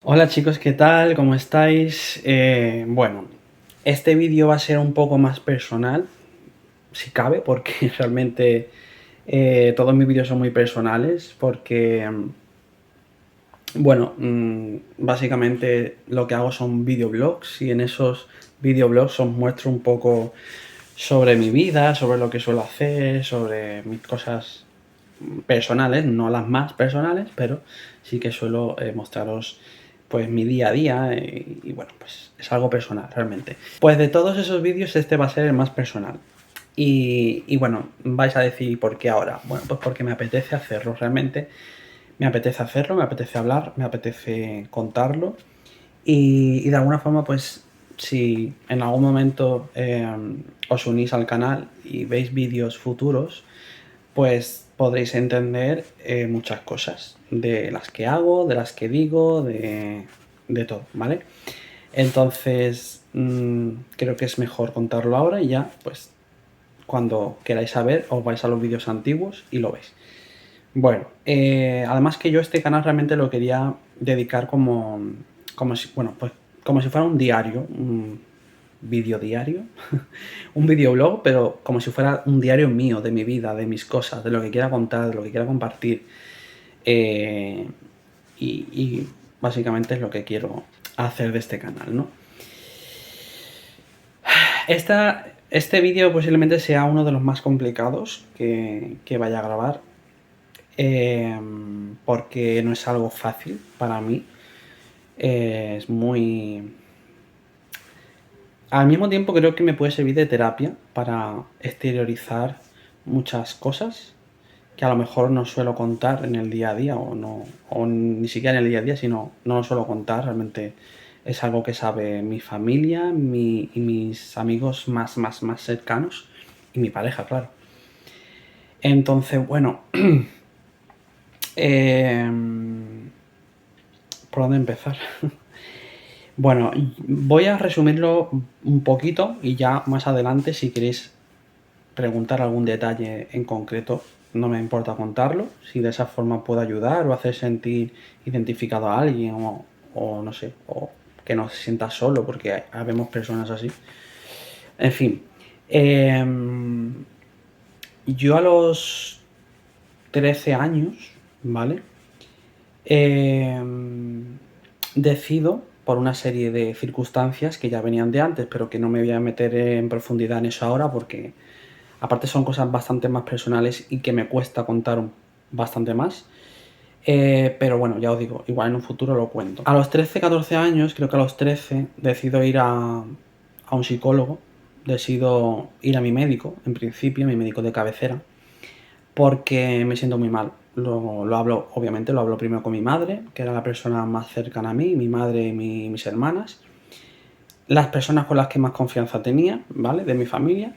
Hola chicos, ¿qué tal? ¿Cómo estáis? Bueno, este vídeo va a ser un poco más personal, si cabe, porque realmente todos mis vídeos son muy personales, porque, bueno, básicamente lo que hago son videoblogs y en esos videoblogs os muestro un poco sobre mi vida, sobre lo que suelo hacer, sobre mis cosas personales, no las más personales, pero sí que suelo mostraros pues mi día a día y bueno, pues es algo personal realmente. Pues de todos esos vídeos este va a ser el más personal. Y bueno, vais a decir ¿por qué ahora? Bueno, pues porque me apetece hacerlo realmente. Me apetece hacerlo, me apetece hablar, me apetece contarlo. Y de alguna forma, pues si en algún momento os unís al canal y veis vídeos futuros, pues podréis entender muchas cosas de las que hago, de las que digo, de todo, ¿vale? Entonces, creo que es mejor contarlo ahora y ya, pues cuando queráis saber, os vais a los vídeos antiguos y lo veis. Bueno, además que yo este canal realmente lo quería dedicar como si, bueno, pues como si fuera un diario, un vídeo diario, un videoblog, pero como si fuera un diario mío, de mi vida, de mis cosas, de lo que quiera contar, de lo que quiera compartir. Eh, y básicamente es lo que quiero hacer de este canal, ¿no? Este vídeo posiblemente sea uno de los más complicados que vaya a grabar, porque no es algo fácil para mí. Es muy... Al mismo tiempo creo que me puede servir de terapia para exteriorizar muchas cosas que a lo mejor no suelo contar en el día a día o no, o ni siquiera en el día a día, sino no lo suelo contar. Realmente es algo que sabe mi familia y mis amigos más cercanos y mi pareja, claro. Entonces, bueno, ¿por dónde empezar? Bueno, voy a resumirlo un poquito y ya más adelante, si queréis preguntar algún detalle en concreto, no me importa contarlo. Si de esa forma puedo ayudar o hacer sentir identificado a alguien o no sé, o que no se sienta solo, porque habemos personas así. En fin, yo a los 13 años, ¿vale? Decido, por una serie de circunstancias que ya venían de antes, pero que no me voy a meter en profundidad en eso ahora, porque aparte son cosas bastante más personales y que me cuesta contar bastante más. Pero bueno, ya os digo, igual en un futuro lo cuento. A los 13, 14 años, creo que a los 13, decido ir a un psicólogo, decido ir a mi médico, en principio, mi médico de cabecera, porque me siento muy mal. Lo hablo, obviamente, lo hablo primero con mi madre, que era la persona más cercana a mí, mi madre y mis hermanas, las personas con las que más confianza tenía, ¿vale? De mi familia.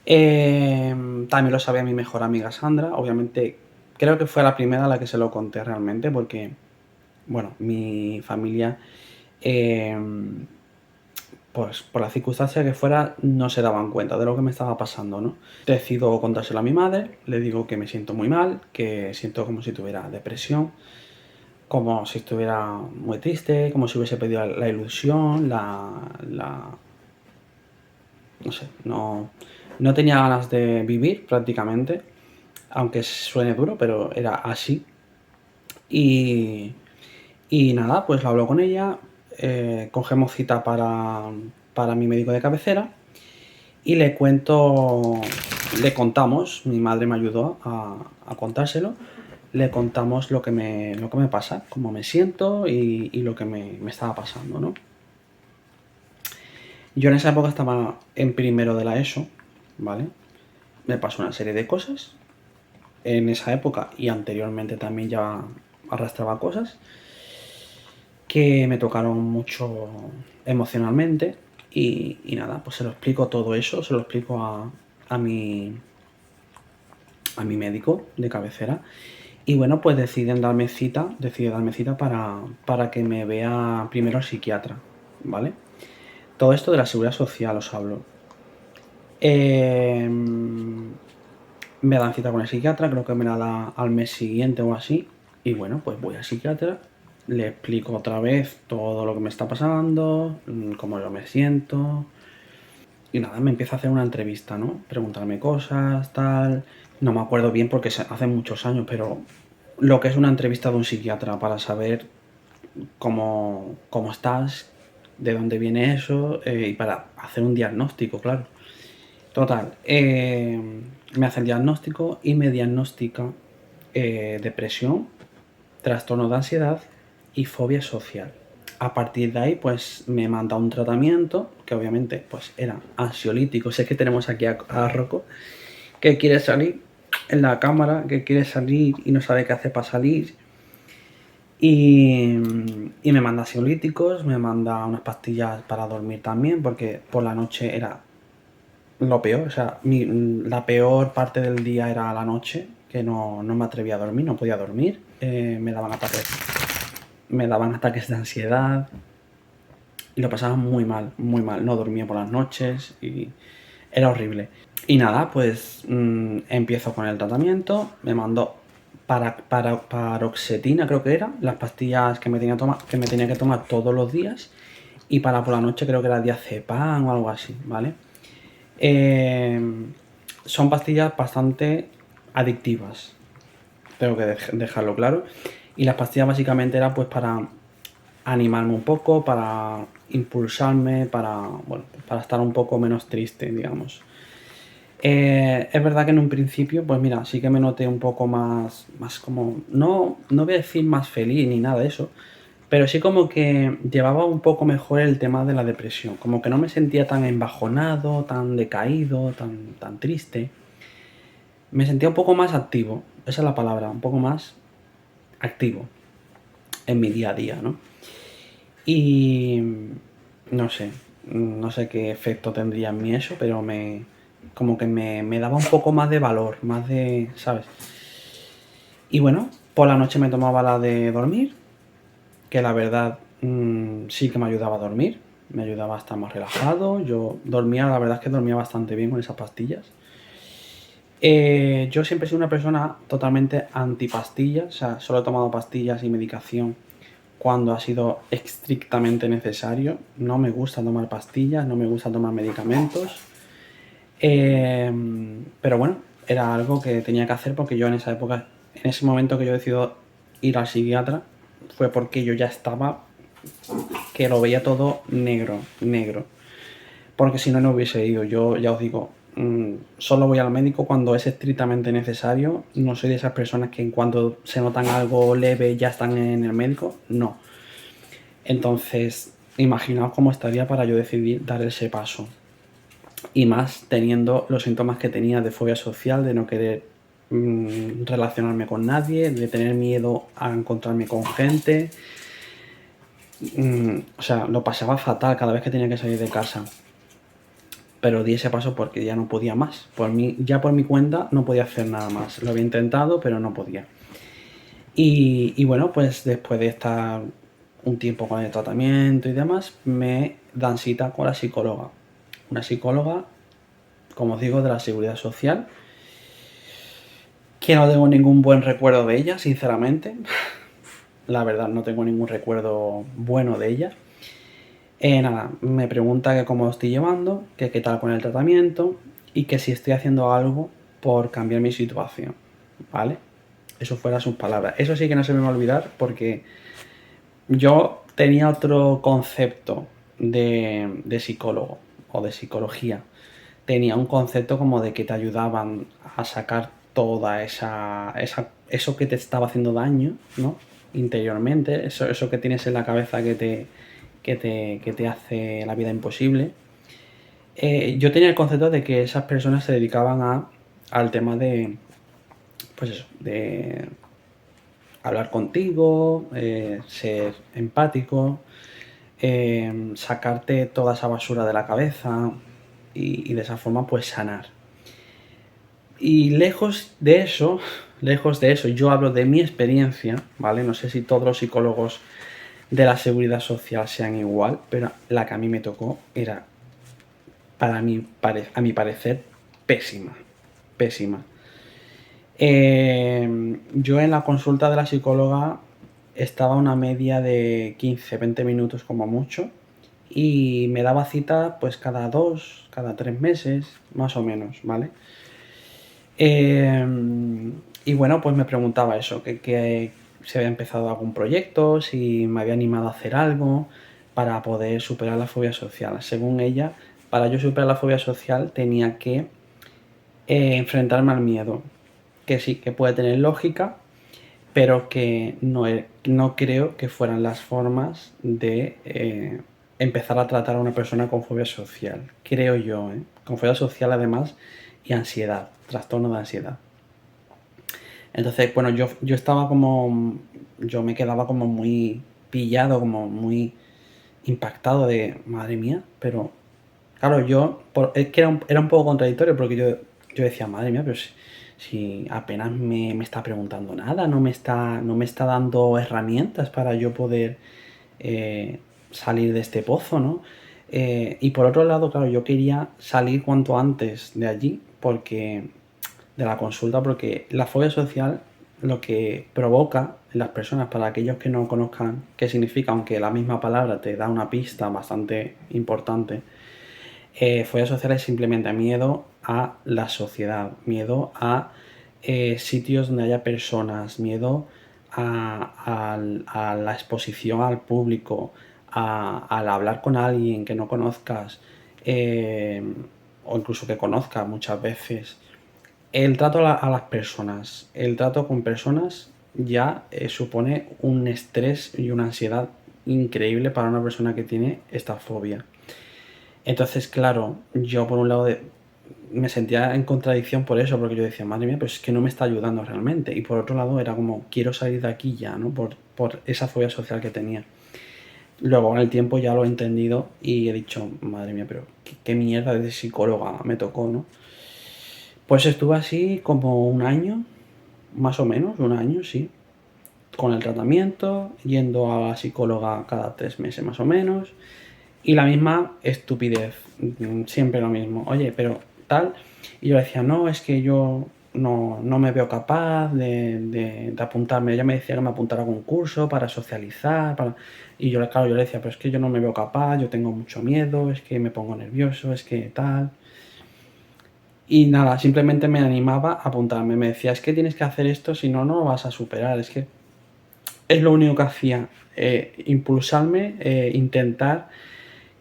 También lo sabía mi mejor amiga Sandra, obviamente creo que fue la primera a la que se lo conté realmente, porque, bueno, mi familia, pues por la circunstancia que fuera, no se daban cuenta de lo que me estaba pasando, ¿no? Decido contárselo a mi madre, le digo que me siento muy mal, que siento como si tuviera depresión, como si estuviera muy triste, como si hubiese perdido la ilusión, no sé, no tenía ganas de vivir prácticamente, aunque suene duro, pero era así. Y, y nada, pues lo hablo con ella, cogemos cita para mi médico de cabecera y le contamos, mi madre me ayudó a contárselo, le contamos lo que me pasa, cómo me siento y lo que me estaba pasando, ¿no? Yo en esa época estaba en primero de la ESO, ¿vale? Me pasó una serie de cosas en esa época y anteriormente también ya arrastraba cosas que me tocaron mucho emocionalmente y nada, pues se lo explico todo eso, se lo explico a mi médico de cabecera y bueno, pues decide darme cita para que me vea primero el psiquiatra, ¿vale? Todo esto de la seguridad social os hablo. Me dan cita con el psiquiatra, creo que me la da al mes siguiente o así. Y bueno, pues voy al psiquiatra le explico otra vez todo lo que me está pasando, cómo yo me siento. Y nada, me empieza a hacer una entrevista, ¿no? Preguntarme cosas, tal. No me acuerdo bien porque hace muchos años, pero lo que es una entrevista de un psiquiatra para saber cómo estás, de dónde viene eso y para hacer un diagnóstico, claro. Total, me hace el diagnóstico y me diagnostica depresión, trastorno de ansiedad y fobia social. A partir de ahí, pues me manda un tratamiento que obviamente pues era ansiolítico. Sé que tenemos aquí a Rocco que quiere salir en la cámara, que quiere salir y no sabe qué hacer para salir. Y me manda ansiolíticos, me manda unas pastillas para dormir también, porque por la noche era lo peor. O sea, la peor parte del día era la noche, que no me atrevía a dormir, no podía dormir. Me daban ataques de ansiedad y lo pasaba muy mal, muy mal. No dormía por las noches y era horrible. Y nada, pues empiezo con el tratamiento, me mandó paroxetina, creo que era, las pastillas que me tenía que tomar todos los días, y para por la noche creo que era diazepam o algo así, ¿vale? Eh, Son pastillas bastante adictivas, tengo que dejarlo claro. Y las pastillas básicamente eran pues para animarme un poco, para impulsarme, para estar un poco menos triste, digamos. Es verdad que en un principio, pues mira, sí que me noté un poco más como, no voy a decir más feliz ni nada de eso, pero sí como que llevaba un poco mejor el tema de la depresión, como que no me sentía tan embajonado, tan decaído, tan triste. Me sentía un poco más activo, esa es la palabra, un poco más activo en mi día a día, ¿no? Y no sé qué efecto tendría en mí eso, pero como que me daba un poco más de valor, más de, ¿sabes? Y bueno, por la noche me tomaba la de dormir, que la verdad sí que me ayudaba a dormir, me ayudaba a estar más relajado. Yo dormía, la verdad es que dormía bastante bien con esas pastillas. Yo siempre he sido una persona totalmente antipastillas, o sea, solo he tomado pastillas y medicación cuando ha sido estrictamente necesario. No me gusta tomar pastillas, no me gusta tomar medicamentos. Pero bueno, era algo que tenía que hacer porque yo en esa época, en ese momento que yo decido ir al psiquiatra, fue porque yo ya estaba, que lo veía todo negro, negro. Porque si no, no hubiese ido. Yo ya os digo, solo voy al médico cuando es estrictamente necesario. No soy de esas personas que en cuanto se notan algo leve ya están en el médico. No. Entonces, imaginaos cómo estaría para yo decidir dar ese paso. Y más teniendo los síntomas que tenía de fobia social, de no querer relacionarme con nadie, de tener miedo a encontrarme con gente. O sea, lo pasaba fatal cada vez que tenía que salir de casa. Pero di ese paso porque ya no podía más. Ya por mi cuenta no podía hacer nada más. Lo había intentado, pero no podía. Y bueno, pues después de estar un tiempo con el tratamiento y demás, me dan cita con la psicóloga. Una psicóloga, como os digo, de la Seguridad Social, que no tengo ningún buen recuerdo de ella, sinceramente. La verdad, no tengo ningún recuerdo bueno de ella. Nada, me pregunta que cómo lo estoy llevando, que qué tal con el tratamiento y que si estoy haciendo algo por cambiar mi situación, ¿vale? Eso fueran sus palabras. Eso sí que no se me va a olvidar porque yo tenía otro concepto de psicólogo o de psicología. Tenía un concepto como de que te ayudaban a sacar toda eso que te estaba haciendo daño, ¿no? Interiormente, eso que tienes en la cabeza que te hace la vida imposible. Yo tenía el concepto de que esas personas se dedicaban al tema de, pues eso, de hablar contigo, ser empático, sacarte toda esa basura de la cabeza y de esa forma pues sanar. Y lejos de eso, yo hablo de mi experiencia, ¿vale? No sé si todos los psicólogos de la seguridad social sean igual, pero la que a mí me tocó era, a mi parecer, pésima. Pésima. Yo en la consulta de la psicóloga estaba a una media de 15-20 minutos como mucho y me daba cita pues cada 2, cada 3 meses, más o menos, ¿vale? Y bueno, pues me preguntaba eso, que si había empezado algún proyecto, si me había animado a hacer algo para poder superar la fobia social. Según ella, para yo superar la fobia social tenía que enfrentarme al miedo, que sí, que puede tener lógica, pero que no creo que fueran las formas de empezar a tratar a una persona con fobia social. Creo yo, ¿eh? Con fobia social además y ansiedad, trastorno de ansiedad. Entonces, bueno, yo estaba como, yo me quedaba como muy pillado, como muy impactado de, madre mía, pero claro, es que era un poco contradictorio porque yo decía, madre mía, pero si apenas me está preguntando nada, no me está dando herramientas para yo poder salir de este pozo, ¿no? Y por otro lado, claro, yo quería salir cuanto antes de allí, de la consulta, porque la fobia social lo que provoca en las personas, para aquellos que no conozcan qué significa, aunque la misma palabra te da una pista bastante importante, fobia social es simplemente miedo a la sociedad, miedo a sitios donde haya personas, miedo a la exposición al público, al hablar con alguien que no conozcas eh, o incluso que conozcas muchas veces. El trato a las personas, el trato con personas ya supone un estrés y una ansiedad increíble para una persona que tiene esta fobia. Entonces, claro, yo por un lado me sentía en contradicción por eso, porque yo decía, madre mía, pues es que no me está ayudando realmente. Y por otro lado era como, quiero salir de aquí ya, ¿no? Por esa fobia social que tenía. Luego con el tiempo ya lo he entendido y he dicho, madre mía, pero qué mierda de psicóloga me tocó, ¿no? Pues estuve así como un año, más o menos, un año, sí, con el tratamiento, yendo a la psicóloga cada 3 meses más o menos, y la misma estupidez, siempre lo mismo, oye, pero tal, y yo decía, no, es que yo no me veo capaz de apuntarme, ella me decía que me apuntara a un curso para socializar, y yo, claro, yo le decía, pero es que yo no me veo capaz, yo tengo mucho miedo, es que me pongo nervioso, es que tal. Y nada, simplemente me animaba a apuntarme. Me decía, es que tienes que hacer esto, si no, no lo vas a superar. Es que es lo único que hacía, impulsarme, intentar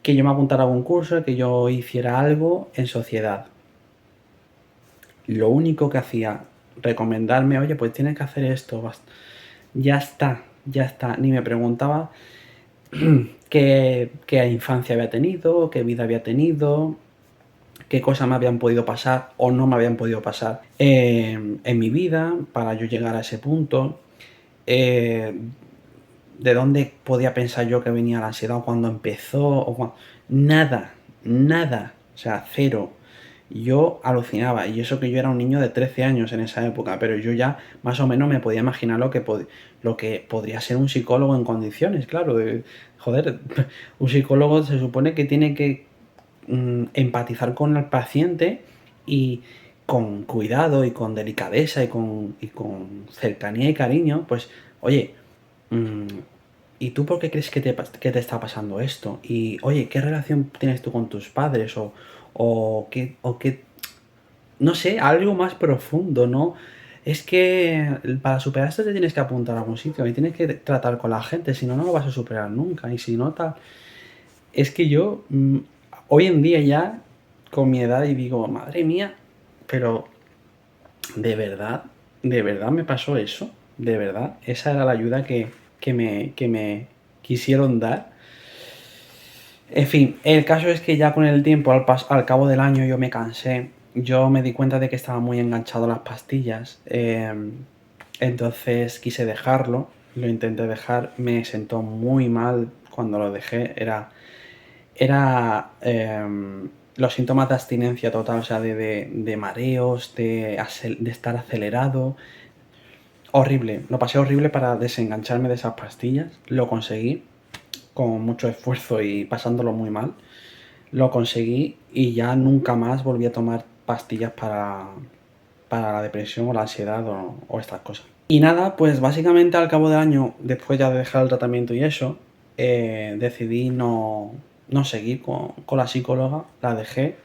que yo me apuntara a algún curso, que yo hiciera algo en sociedad. Lo único que hacía, recomendarme, oye, pues tienes que hacer esto, ya está, ya está. Ni me preguntaba qué infancia había tenido, qué vida había tenido, qué cosas me habían podido pasar o no me habían podido pasar en mi vida para yo llegar a ese punto. Eh, de dónde podía pensar yo que venía la ansiedad o cuando empezó, nada, nada, o sea, cero. Yo alucinaba, y eso que yo era un niño de 13 años en esa época, pero yo ya más o menos me podía imaginar lo que podría ser un psicólogo en condiciones, claro. Joder, un psicólogo se supone que tiene que empatizar con el paciente y con cuidado y con delicadeza y con cercanía y cariño, pues, oye, mm, ¿y tú por qué crees que te está pasando esto? Y, oye, ¿qué relación tienes tú con tus padres? O qué, no sé, algo más profundo, ¿no? Es que para superar esto te tienes que apuntar a algún sitio y tienes que tratar con la gente, si no, no lo vas a superar nunca. Y si no, tal. Es que yo, hoy en día ya, con mi edad, y digo, madre mía, pero de verdad me pasó eso, de verdad, esa era la ayuda que me quisieron dar. En fin, el caso es que ya con el tiempo, al cabo del año, yo me cansé. Yo me di cuenta de que estaba muy enganchado a las pastillas. Entonces quise dejarlo. Lo intenté dejar. Me sentó muy mal cuando lo dejé. Era los síntomas de abstinencia total, o sea, de mareos, de estar acelerado. Horrible. Lo pasé horrible para desengancharme de esas pastillas. Lo conseguí con mucho esfuerzo y pasándolo muy mal. Lo conseguí y ya nunca más volví a tomar pastillas para la depresión o la ansiedad o estas cosas. Y nada, pues básicamente al cabo del año, después ya de dejar el tratamiento y eso, decidí no seguir con la psicóloga, la dejé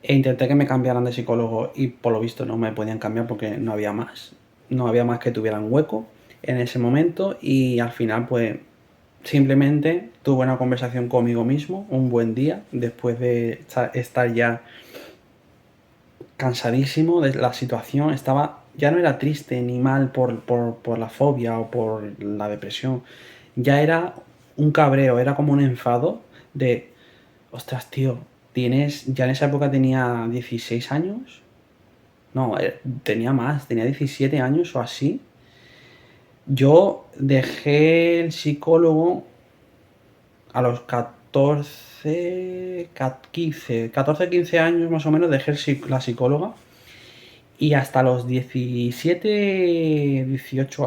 e intenté que me cambiaran de psicólogo y por lo visto no me podían cambiar porque no había más. No había más que tuvieran hueco en ese momento y al final pues simplemente tuve una conversación conmigo mismo un buen día después de estar ya cansadísimo de la situación, ya no era triste ni mal por la fobia o por la depresión, ya era un cabreo, era como un enfado de, ostras, tío, ya en esa época tenía 16 años, no, tenía más, tenía 17 años o así. Yo dejé el psicólogo a los 14, 15 años más o menos, dejé la psicóloga. Y hasta los 17, 18,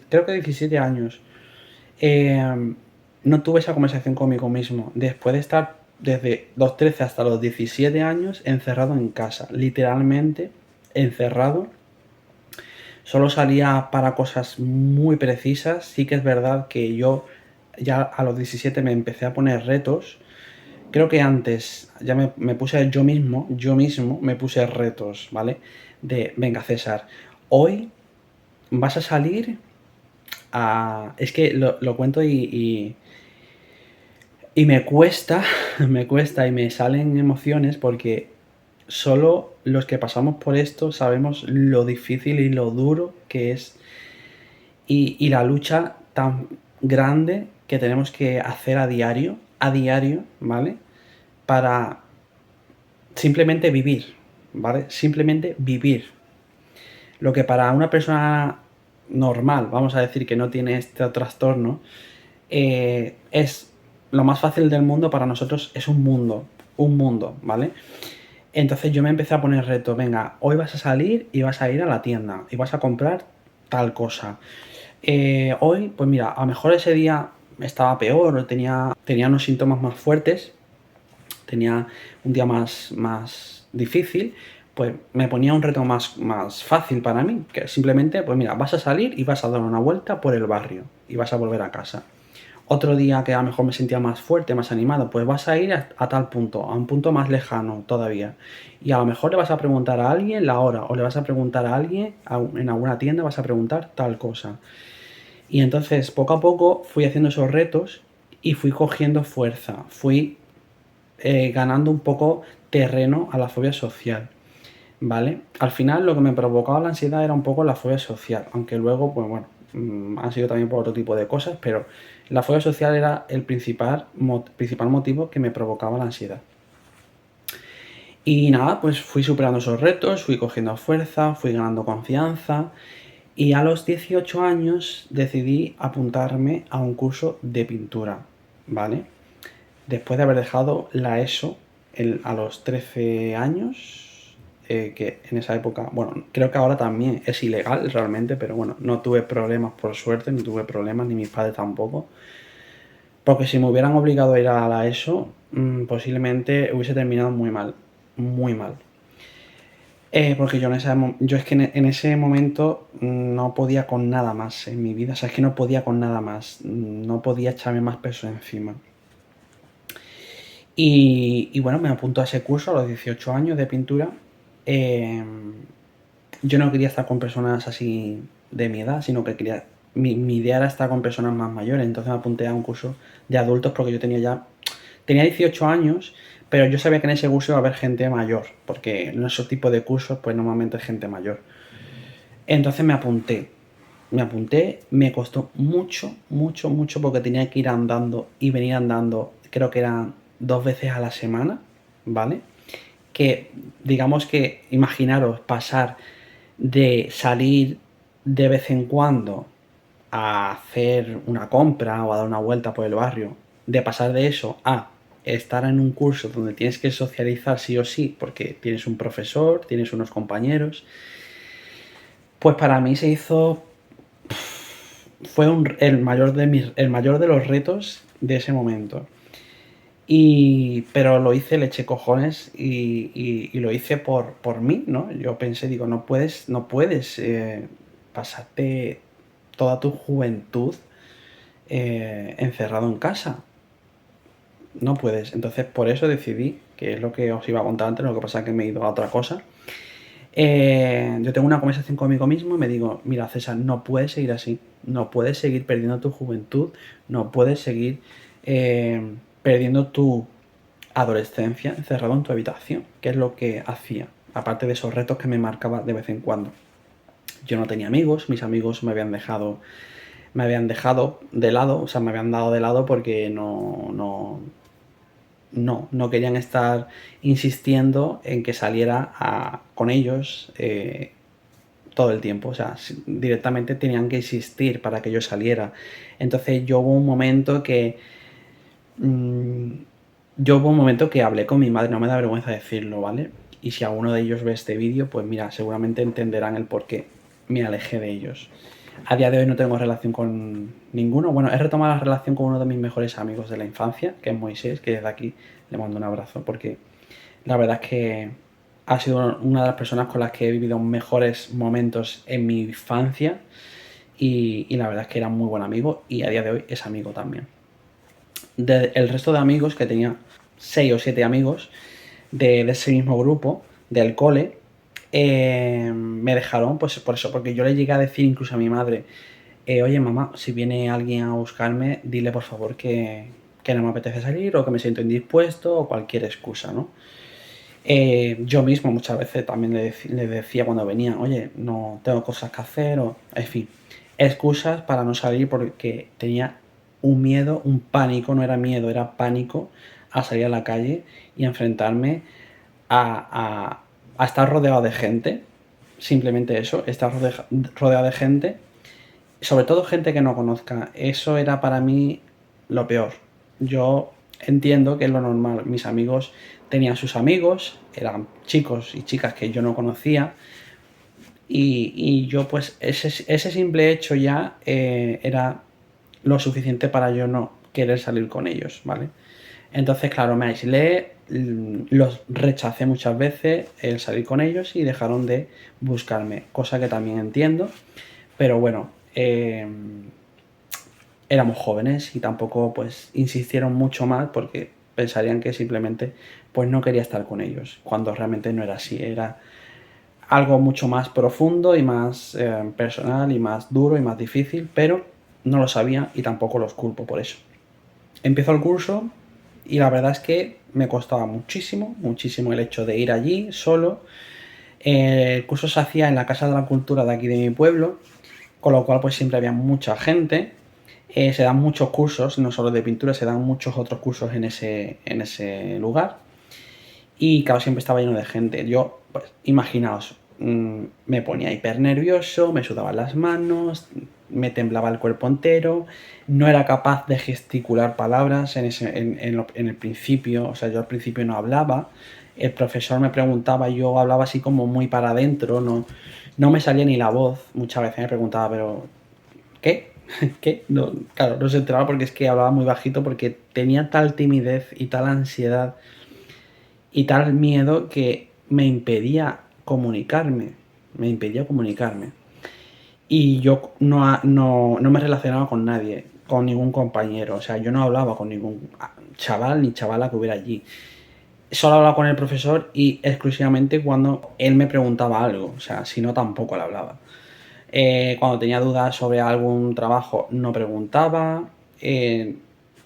creo que 17 años, no tuve esa conversación conmigo mismo. Después de estar desde los 13 hasta los 17 años encerrado en casa, literalmente encerrado. Solo salía para cosas muy precisas. Sí que es verdad que yo ya a los 17 me empecé a poner retos. Creo que antes ya me puse yo mismo me puse retos, ¿vale? De, venga César, hoy vas a salir a... Es que lo cuento y me cuesta, me cuesta y me salen emociones porque solo los que pasamos por esto sabemos lo difícil y lo duro que es y la lucha tan grande que tenemos que hacer a diario, ¿vale? Para simplemente vivir, ¿vale? Simplemente vivir. Lo que para una persona normal, vamos a decir que no tiene este trastorno, es lo más fácil del mundo, para nosotros es un mundo, ¿vale? Entonces yo me empecé a poner reto, venga, hoy vas a salir y vas a ir a la tienda y vas a comprar tal cosa. Hoy, pues mira, a lo mejor ese día estaba peor o tenía unos síntomas más fuertes, tenía un día más difícil, pues me ponía un reto más fácil para mí, que simplemente, pues mira, vas a salir y vas a dar una vuelta por el barrio y vas a volver a casa. Otro día que a lo mejor me sentía más fuerte, más animado, pues vas a ir a tal punto, a un punto más lejano todavía. Y a lo mejor le vas a preguntar a alguien la hora, o le vas a preguntar a alguien en alguna tienda, vas a preguntar tal cosa. Y entonces poco a poco fui haciendo esos retos y fui cogiendo fuerza, fui ganando un poco terreno a la fobia social, ¿vale? Al final lo que me provocaba la ansiedad era un poco la fobia social, aunque luego, pues bueno, han sido también por otro tipo de cosas, pero la fobia social era el principal motivo que me provocaba la ansiedad. Y nada, pues fui superando esos retos, fui cogiendo fuerza, fui ganando confianza y a los 18 años decidí apuntarme a un curso de pintura, ¿vale? Después de haber dejado la ESO a los 13 años, que en esa época, bueno, creo que ahora también es ilegal realmente, pero bueno, no tuve problemas por suerte, no tuve problemas, ni mis padres tampoco. Porque si me hubieran obligado a ir a la ESO, posiblemente hubiese terminado muy mal, muy mal. Porque yo es que en ese momento no podía con nada más en mi vida, o sea, es que no podía con nada más, no podía echarme más peso encima. Y bueno, me apunto a ese curso a los 18 años de pintura. Yo no quería estar con personas así de mi edad, sino que quería... Mi idea era estar con personas más mayores, entonces me apunté a un curso de adultos porque yo tenía 18 años, pero yo sabía que en ese curso iba a haber gente mayor, porque en esos tipos de cursos pues normalmente es gente mayor. Entonces me costó mucho, mucho, mucho porque tenía que ir andando y venir andando, creo que eran 2 veces a la semana, ¿vale? Que digamos que imaginaros pasar de salir de vez en cuando a hacer una compra o a dar una vuelta por el barrio, de pasar de eso a estar en un curso donde tienes que socializar sí o sí, porque tienes un profesor, tienes unos compañeros, pues para mí se hizo... Fue el mayor de los retos de ese momento. Pero lo hice, le eché cojones y lo hice por mí, ¿no? Yo pensé, digo, no puedes pasarte toda tu juventud encerrado en casa. No puedes. Entonces por eso decidí, que es lo que os iba a contar antes, lo que pasa es que me he ido a otra cosa. Yo tengo una conversación conmigo mismo y me digo, mira César, no puedes seguir así, no puedes seguir perdiendo tu juventud, no puedes seguir perdiendo tu adolescencia encerrado en tu habitación, que es lo que hacía, aparte de esos retos que me marcaba de vez en cuando. Yo no tenía amigos, mis amigos me habían dejado de lado, o sea, me habían dado de lado porque no querían estar insistiendo en que saliera con ellos todo el tiempo, o sea, directamente tenían que insistir para que yo saliera. Entonces yo hubo un momento que hablé con mi madre, no me da vergüenza decirlo, ¿vale? Y si alguno de ellos ve este vídeo, pues mira, seguramente entenderán el por qué me alejé de ellos. A día de hoy no tengo relación con ninguno. Bueno, he retomado la relación con uno de mis mejores amigos de la infancia, que es Moisés, que desde aquí le mando un abrazo, porque la verdad es que ha sido una de las personas con las que he vivido mejores momentos en mi infancia y la verdad es que era muy buen amigo y a día de hoy es amigo también. El resto de amigos, que tenía 6 o 7 amigos de ese mismo grupo, del cole, me dejaron, pues por eso, porque yo le llegué a decir incluso a mi madre, oye mamá, si viene alguien a buscarme, dile por favor que no me apetece salir o que me siento indispuesto o cualquier excusa, ¿no? Yo mismo muchas veces también le decía cuando venían, oye, no tengo cosas que hacer, o en fin, excusas para no salir porque tenía un miedo, un pánico, no era miedo, era pánico a salir a la calle y enfrentarme a estar rodeado de gente, simplemente eso, estar rodeado de gente, sobre todo gente que no conozca. Eso era para mí lo peor. Yo entiendo que es lo normal. Mis amigos tenían sus amigos, eran chicos y chicas que yo no conocía, y yo pues ese simple hecho ya era lo suficiente para yo no querer salir con ellos, ¿vale? Entonces, claro, me aislé, los rechacé muchas veces el salir con ellos y dejaron de buscarme, cosa que también entiendo, pero bueno, éramos jóvenes y tampoco pues insistieron mucho más porque pensarían que simplemente pues no quería estar con ellos, cuando realmente no era así, era algo mucho más profundo y más personal y más duro y más difícil, pero no lo sabía y tampoco los culpo por eso. Empezó el curso y la verdad es que me costaba muchísimo, muchísimo el hecho de ir allí solo. El curso se hacía en la Casa de la Cultura de aquí de mi pueblo, con lo cual pues siempre había mucha gente. Se dan muchos cursos, no solo de pintura, se dan muchos otros cursos en ese lugar. Y claro, siempre estaba lleno de gente. Yo, pues, imaginaos, me ponía hiper nervioso, me sudaban las manos, me temblaba el cuerpo entero, no era capaz de gesticular palabras en el principio, o sea, yo al principio no hablaba, el profesor me preguntaba, yo hablaba así como muy para adentro, no me salía ni la voz, muchas veces me preguntaba, pero ¿qué? ¿Qué? No, claro, no se enteraba porque es que hablaba muy bajito, porque tenía tal timidez y tal ansiedad y tal miedo que me impedía comunicarme, Y yo no me relacionaba con nadie, con ningún compañero, o sea, yo no hablaba con ningún chaval ni chavala que hubiera allí. Solo hablaba con el profesor y exclusivamente cuando él me preguntaba algo, o sea, si no tampoco le hablaba. Cuando tenía dudas sobre algún trabajo no preguntaba,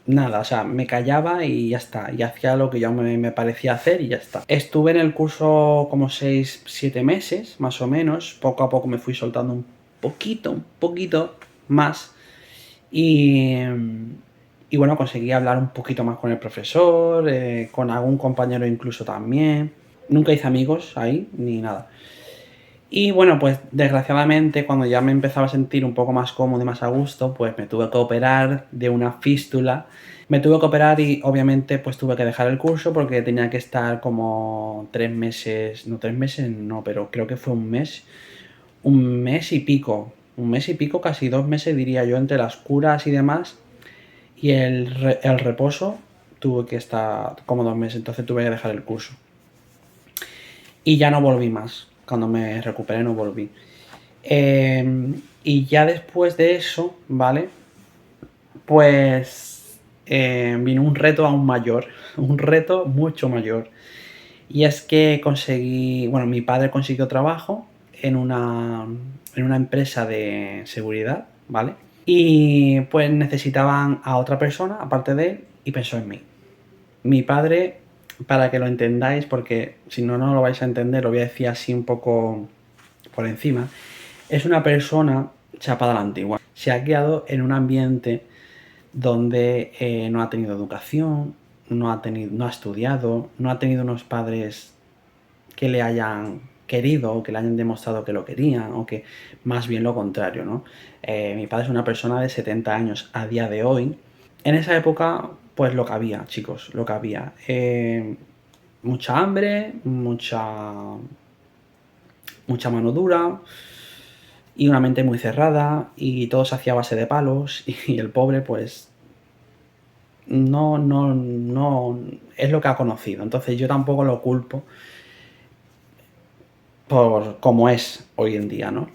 nada, o sea, me callaba y ya está, y hacía lo que ya me parecía hacer y ya está. Estuve en el curso como 6-7 meses, más o menos, poco a poco me fui soltando un poquito más y, y bueno, conseguí hablar un poquito más con el profesor, con algún compañero incluso también. Nunca hice amigos ahí, ni nada. Y bueno, pues desgraciadamente cuando ya me empezaba a sentir un poco más cómodo y más a gusto, pues me tuve que operar de una fístula. Me tuve que operar y obviamente pues tuve que dejar el curso porque tenía que estar como 3 meses, no 3 meses, no, pero creo que fue un mes y pico, casi 2 meses diría yo, entre las curas y demás. Y el reposo tuve que estar como 2 meses, entonces tuve que dejar el curso. Y ya no volví más. Cuando me recuperé no volví. Y ya después de eso, ¿vale? Pues vino un reto aún mayor, un reto mucho mayor. Y es que mi padre consiguió trabajo en una empresa de seguridad, ¿vale? Y pues necesitaban a otra persona, aparte de él, y pensó en mí. Mi padre, para que lo entendáis, porque si no, no lo vais a entender, lo voy a decir así un poco por encima, es una persona chapada a la antigua. Se ha criado en un ambiente donde no ha tenido educación, no ha estudiado, no ha tenido unos padres que le hayan querido o que le hayan demostrado que lo querían, o que más bien lo contrario, ¿no? Mi padre es una persona de 70 años a día de hoy. En esa época, pues lo que había, chicos, lo que había. Mucha hambre, mucha mano dura y una mente muy cerrada, y todo se hacía a base de palos, y el pobre, pues, no es lo que ha conocido. Entonces yo tampoco lo culpo por cómo es hoy en día, ¿no?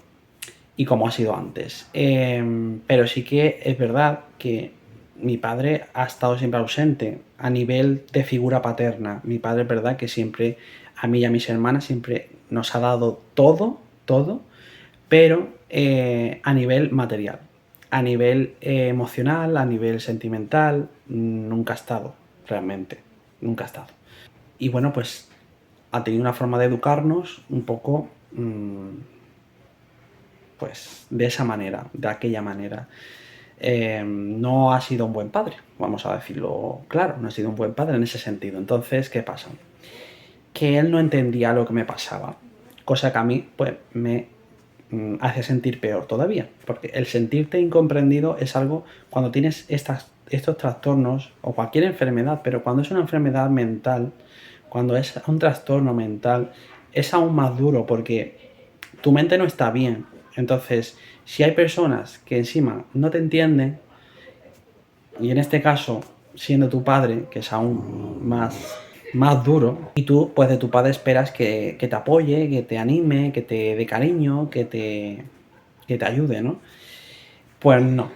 Y como ha sido antes. Pero sí que es verdad que mi padre ha estado siempre ausente a nivel de figura paterna. Mi padre es verdad que siempre, a mí y a mis hermanas, siempre nos ha dado todo, todo, pero a nivel material. A nivel emocional, a nivel sentimental, nunca ha estado, realmente. Nunca ha estado. Y bueno, pues ha tenido una forma de educarnos un poco pues de esa manera, de aquella manera. No ha sido un buen padre, vamos a decirlo claro, no ha sido un buen padre en ese sentido. Entonces, ¿qué pasa? Que él no entendía lo que me pasaba, cosa que a mí pues me hace sentir peor todavía, porque el sentirte incomprendido es algo cuando tienes estos trastornos o cualquier enfermedad, pero cuando es una enfermedad mental, cuando es un trastorno mental, es aún más duro porque tu mente no está bien. Entonces, si hay personas que encima no te entienden, y en este caso, siendo tu padre, que es aún más duro, y tú, pues de tu padre esperas que te apoye, que te anime, que te dé cariño, que te ayude, ¿no? Pues no.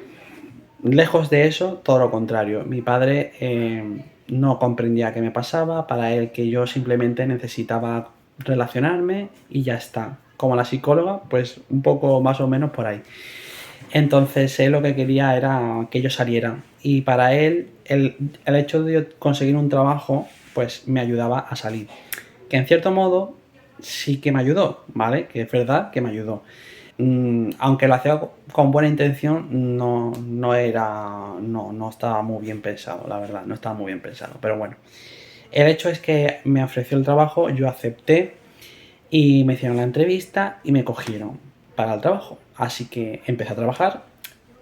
Lejos de eso, todo lo contrario. Mi padre no comprendía qué me pasaba, para él que yo simplemente necesitaba relacionarme y ya está. Como la psicóloga, pues un poco más o menos por ahí. Entonces él lo que quería era que yo saliera. Y para él, el hecho de yo conseguir un trabajo, pues me ayudaba a salir. Que en cierto modo sí que me ayudó, ¿vale? Que es verdad que me ayudó. Aunque lo hacía con buena intención, no estaba muy bien pensado, la verdad, no estaba muy bien pensado. Pero bueno, el hecho es que me ofreció el trabajo, yo acepté y me hicieron la entrevista y me cogieron para el trabajo. Así que empecé a trabajar.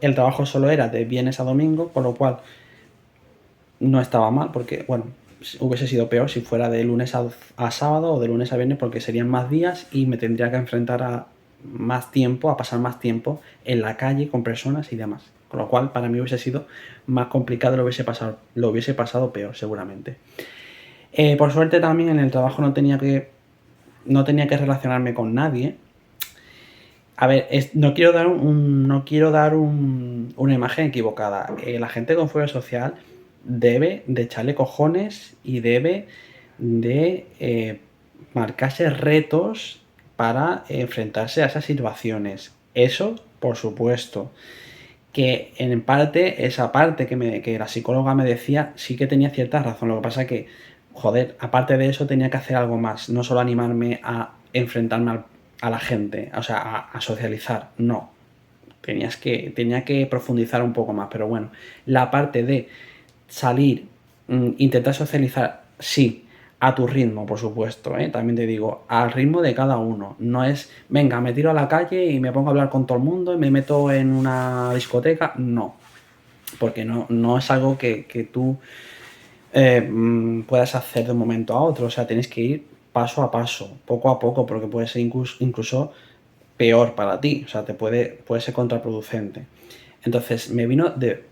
El trabajo solo era de viernes a domingo, por lo cual no estaba mal, porque, bueno, hubiese sido peor si fuera de lunes a sábado o de lunes a viernes, porque serían más días y me tendría que enfrentar a más tiempo, a pasar más tiempo en la calle con personas y demás. Con lo cual, para mí hubiese sido más complicado, lo hubiese pasado peor, seguramente. Por suerte también en el trabajo no tenía que relacionarme con nadie. A ver, no quiero dar una imagen equivocada. La gente con fobia social debe de echarle cojones y debe de marcarse retos para enfrentarse a esas situaciones. Eso, por supuesto. Que en parte, esa parte que la psicóloga me decía, sí que tenía cierta razón. Lo que pasa es que, joder, aparte de eso tenía que hacer algo más. No solo animarme a enfrentarme a la gente, o sea, a socializar. No. Tenía que profundizar un poco más. Pero bueno, la parte de salir, intentar socializar, sí, a tu ritmo, por supuesto, ¿eh? También te digo, al ritmo de cada uno. No es, venga, me tiro a la calle y me pongo a hablar con todo el mundo y me meto en una discoteca. No, porque no es algo que tú puedas hacer de un momento a otro. O sea, tienes que ir paso a paso, poco a poco, porque puede ser incluso peor para ti. O sea, puede ser contraproducente. Entonces, me vino de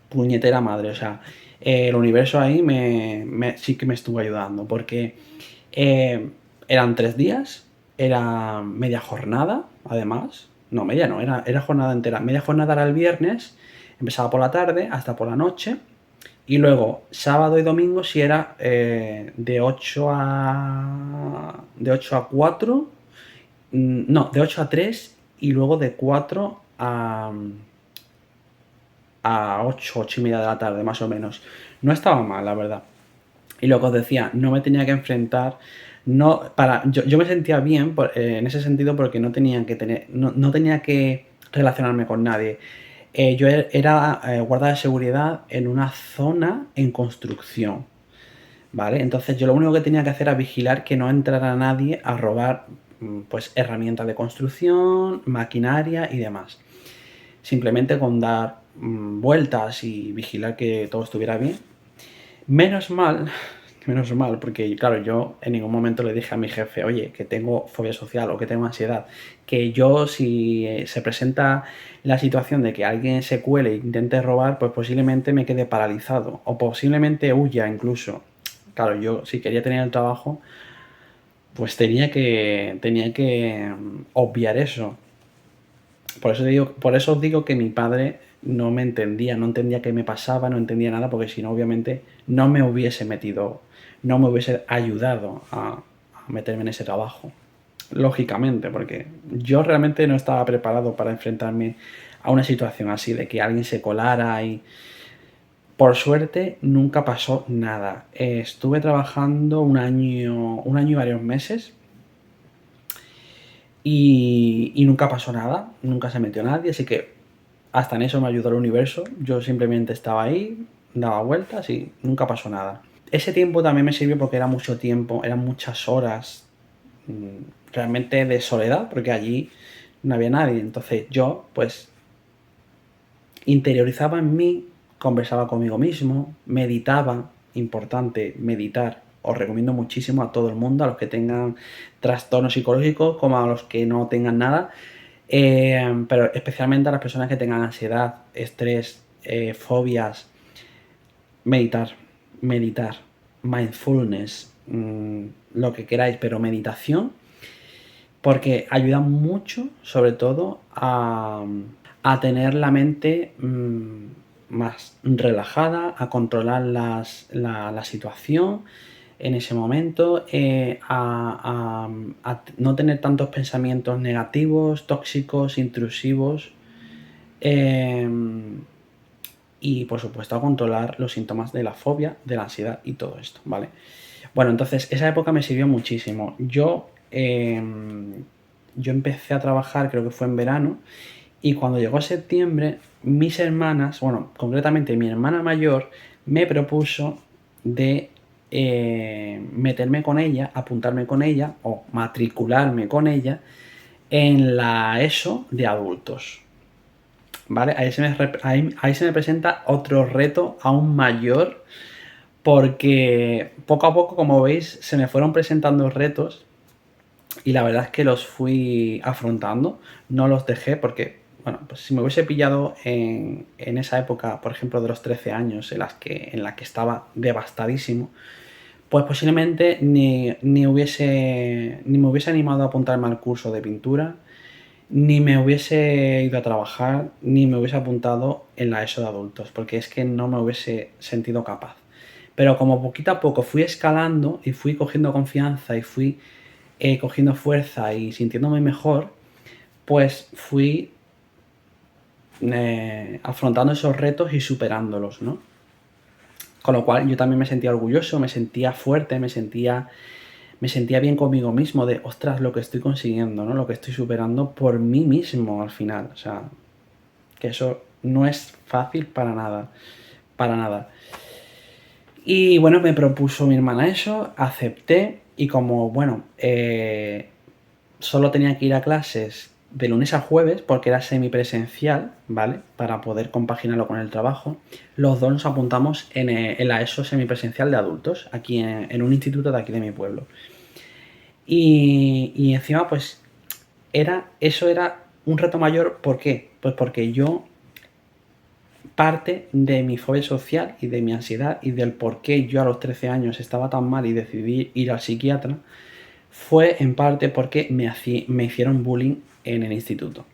puñetera madre. O sea, el universo ahí sí que me estuvo ayudando, porque eran 3 días, era media jornada, además. No, media no, era jornada entera. Media jornada era el viernes, empezaba por la tarde hasta por la noche. Y luego, sábado y domingo, si era de 8 a 4, no, de 8 a 3 y luego de 4 a 8, 8 y media de la tarde, más o menos. No estaba mal, la verdad. Y lo que os decía, no me tenía que enfrentar, yo me sentía bien en ese sentido porque no tenía que relacionarme con nadie. Yo era guarda de seguridad en una zona en construcción, ¿vale? Entonces yo lo único que tenía que hacer era vigilar que no entrara nadie a robar pues herramientas de construcción, maquinaria y demás. Simplemente con dar vueltas y vigilar que todo estuviera bien. Menos mal, porque claro, yo en ningún momento le dije a mi jefe, oye, que tengo fobia social o que tengo ansiedad, que yo si se presenta la situación de que alguien se cuele e intente robar, pues posiblemente me quede paralizado o posiblemente huya incluso. Claro, yo si quería tener el trabajo, pues tenía que obviar eso. Por eso os digo que mi padre no me entendía, no entendía qué me pasaba, no entendía nada, porque si no, obviamente, no me hubiese ayudado a meterme en ese trabajo. Lógicamente, porque yo realmente no estaba preparado para enfrentarme a una situación así, de que alguien se colara y... Por suerte, nunca pasó nada. Estuve trabajando un año y varios meses y nunca pasó nada, nunca se metió nadie, así que hasta en eso me ayudó el universo. Yo simplemente estaba ahí, daba vueltas y nunca pasó nada. Ese tiempo también me sirvió porque era mucho tiempo, eran muchas horas realmente de soledad, porque allí no había nadie. Entonces yo, pues, interiorizaba en mí, conversaba conmigo mismo, meditaba, importante, meditar. Os recomiendo muchísimo a todo el mundo, a los que tengan trastornos psicológicos como a los que no tengan nada. Pero especialmente a las personas que tengan ansiedad, estrés, fobias, meditar, mindfulness, lo que queráis, pero meditación, porque ayuda mucho, sobre todo, a tener la mente más relajada, a controlar la situación en ese momento, a no tener tantos pensamientos negativos, tóxicos, intrusivos, y por supuesto a controlar los síntomas de la fobia, de la ansiedad y todo esto, ¿vale? Bueno, entonces esa época me sirvió muchísimo. Yo empecé a trabajar, creo que fue en verano, y cuando llegó septiembre, mis hermanas, bueno, concretamente mi hermana mayor, me propuso de meterme con ella, apuntarme con ella o matricularme con ella en la ESO de adultos. ¿Vale? Ahí se me presenta otro reto aún mayor, porque poco a poco, como veis, se me fueron presentando retos y la verdad es que los fui afrontando, no los dejé porque, bueno, pues si me hubiese pillado en esa época, por ejemplo, de los 13 años, en la que estaba devastadísimo, pues posiblemente ni me hubiese animado a apuntarme al curso de pintura, ni me hubiese ido a trabajar, ni me hubiese apuntado en la ESO de adultos, porque es que no me hubiese sentido capaz. Pero como poquito a poco fui escalando y fui cogiendo confianza y fui cogiendo fuerza y sintiéndome mejor, pues fui afrontando esos retos y superándolos, ¿no? Con lo cual yo también me sentía orgulloso, me sentía fuerte, me sentía bien conmigo mismo de, ostras, lo que estoy consiguiendo, ¿no? Lo que estoy superando por mí mismo al final. O sea, que eso no es fácil para nada, para nada. Y bueno, me propuso mi hermana eso, acepté y como, bueno, solo tenía que ir a clases de lunes a jueves porque era semipresencial, ¿vale? Para poder compaginarlo con el trabajo. Los dos nos apuntamos en la ESO semipresencial de adultos, aquí en un instituto de aquí de mi pueblo. Y encima, pues, eso era un reto mayor, ¿por qué? Pues porque yo, parte de mi fobia social y de mi ansiedad y del por qué yo a los 13 años estaba tan mal y decidí ir al psiquiatra, fue en parte porque me hicieron bullying en el instituto.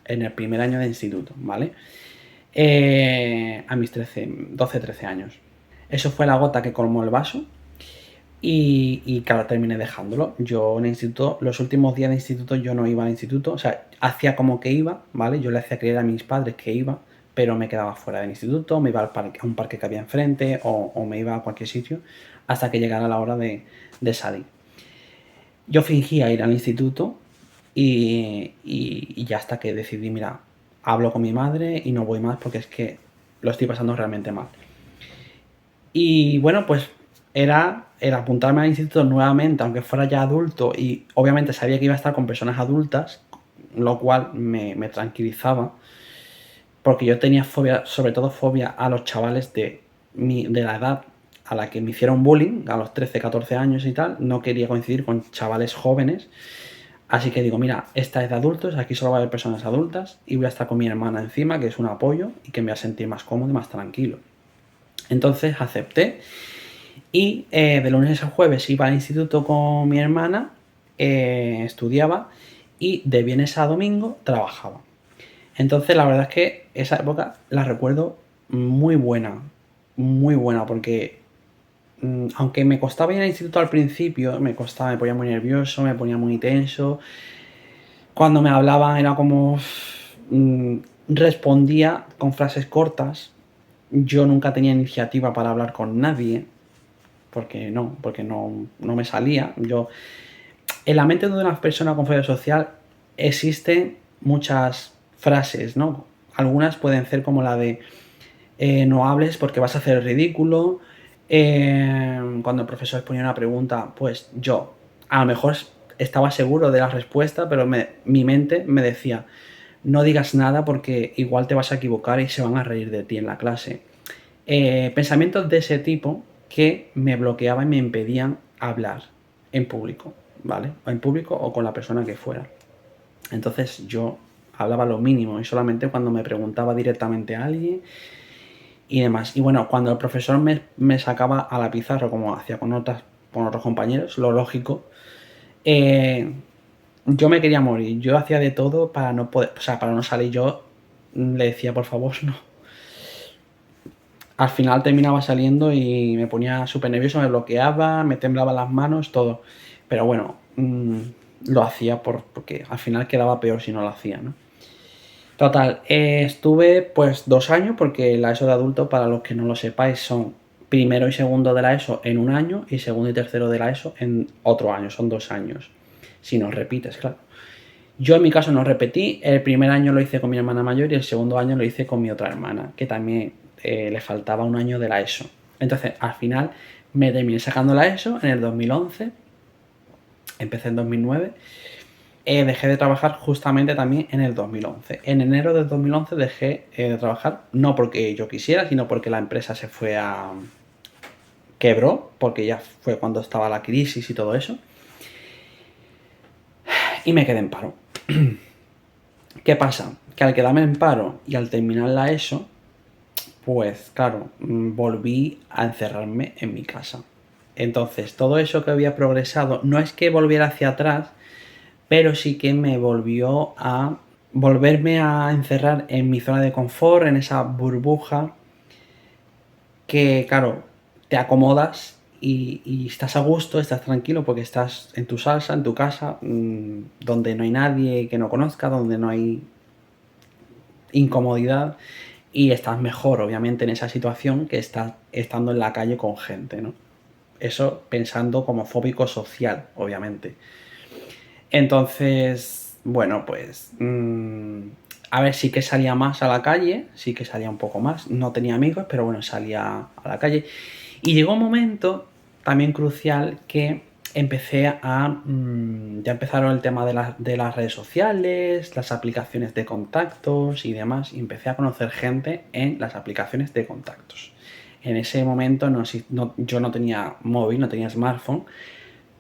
en el primer año de instituto, ¿vale? A mis 12, 13 años. Eso fue la gota que colmó el vaso y claro, terminé dejándolo. Yo en el instituto, los últimos días de instituto yo no iba al instituto, o sea, hacía como que iba, ¿vale? Yo le hacía creer a mis padres que iba, pero me quedaba fuera del instituto, me iba a un parque que había enfrente o me iba a cualquier sitio hasta que llegara la hora de salir. Yo fingía ir al instituto y ya hasta que decidí, mira, hablo con mi madre y no voy más porque es que lo estoy pasando realmente mal. Y bueno, pues era el apuntarme al instituto nuevamente, aunque fuera ya adulto, y obviamente sabía que iba a estar con personas adultas, lo cual me tranquilizaba, porque yo tenía fobia, sobre todo fobia a los chavales de la edad a la que me hicieron bullying, a los 13, 14 años y tal. No quería coincidir con chavales jóvenes. Así que digo, mira, esta es de adultos, aquí solo va a haber personas adultas y voy a estar con mi hermana encima, que es un apoyo y que me va a sentir más cómodo y más tranquilo. Entonces acepté y de lunes a jueves iba al instituto con mi hermana, estudiaba y de viernes a domingo trabajaba. Entonces la verdad es que esa época la recuerdo muy buena, porque aunque me costaba ir al instituto al principio, me ponía muy nervioso, me ponía muy tenso. Cuando me hablaban era como respondía con frases cortas. Yo nunca tenía iniciativa para hablar con nadie, porque no me salía. En la mente de una persona con fobia social existen muchas frases, ¿no? Algunas pueden ser como la de no hables porque vas a hacer el ridículo. Cuando el profesor ponía una pregunta, pues yo a lo mejor estaba seguro de la respuesta, pero mi mente me decía, no digas nada porque igual te vas a equivocar y se van a reír de ti en la clase. Pensamientos de ese tipo que me bloqueaban y me impedían hablar en público, ¿vale? O en público o con la persona que fuera. Entonces yo hablaba lo mínimo y solamente cuando me preguntaba directamente a alguien y demás. Y bueno, cuando el profesor me sacaba a la pizarra, como hacía con otros compañeros, lo lógico, yo me quería morir. Yo hacía de todo para no poder, o sea, para no salir. Yo le decía, por favor, no. Al final terminaba saliendo y me ponía súper nervioso, me bloqueaba, me temblaban las manos, todo. Pero bueno, lo hacía porque al final quedaba peor si no lo hacía, ¿no? Total, estuve pues 2 años, porque la ESO de adulto, para los que no lo sepáis, son primero y segundo de la ESO en un año y segundo y tercero de la ESO en otro año, son 2 años. Si no repites, claro. Yo en mi caso no repetí, el primer año lo hice con mi hermana mayor y el segundo año lo hice con mi otra hermana, que también le faltaba un año de la ESO. Entonces, al final me terminé sacando la ESO en el 2011, empecé en 2009, dejé de trabajar justamente también en el 2011. En enero del 2011 dejé de trabajar, no porque yo quisiera, sino porque la empresa se fue quebró, porque ya fue cuando estaba la crisis y todo eso, y me quedé en paro. ¿Qué pasa? Que al quedarme en paro y al terminar la ESO, pues claro, volví a encerrarme en mi casa. Entonces, todo eso que había progresado, no es que volviera hacia atrás, pero sí que me volvió a volverme a encerrar en mi zona de confort, en esa burbuja que, claro, te acomodas y estás a gusto, estás tranquilo porque estás en tu salsa, en tu casa, donde no hay nadie que no conozca, donde no hay incomodidad y estás mejor, obviamente, en esa situación que estás estando en la calle con gente, ¿no? Eso pensando como fóbico social, obviamente. Entonces, bueno, pues a ver, sí que salía más a la calle, sí que salía un poco más, no tenía amigos, pero bueno, salía a la calle. Y llegó un momento también crucial que empecé ya empezaron el tema de las redes sociales, las aplicaciones de contactos y demás, y empecé a conocer gente en las aplicaciones de contactos. En ese momento yo no tenía móvil, no tenía smartphone,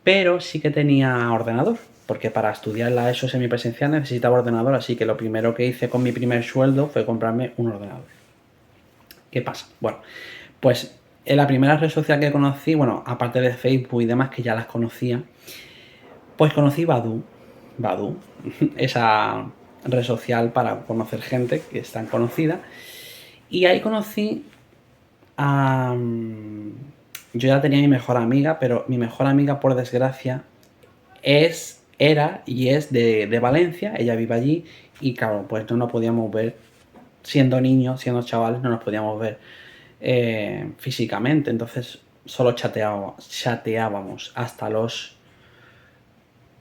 pero sí que tenía ordenador, porque para estudiar la ESO semipresencial necesitaba ordenador, así que lo primero que hice con mi primer sueldo fue comprarme un ordenador. ¿Qué pasa? Bueno, pues en la primera red social que conocí, bueno, aparte de Facebook y demás que ya las conocía, pues conocí Badoo, esa red social para conocer gente que es tan conocida. Y ahí conocí a... Yo ya tenía mi mejor amiga, pero mi mejor amiga, por desgracia, era y es de Valencia, ella vive allí y claro, pues no nos podíamos ver, siendo niños, siendo chavales, no nos podíamos ver físicamente, entonces solo chateábamos hasta los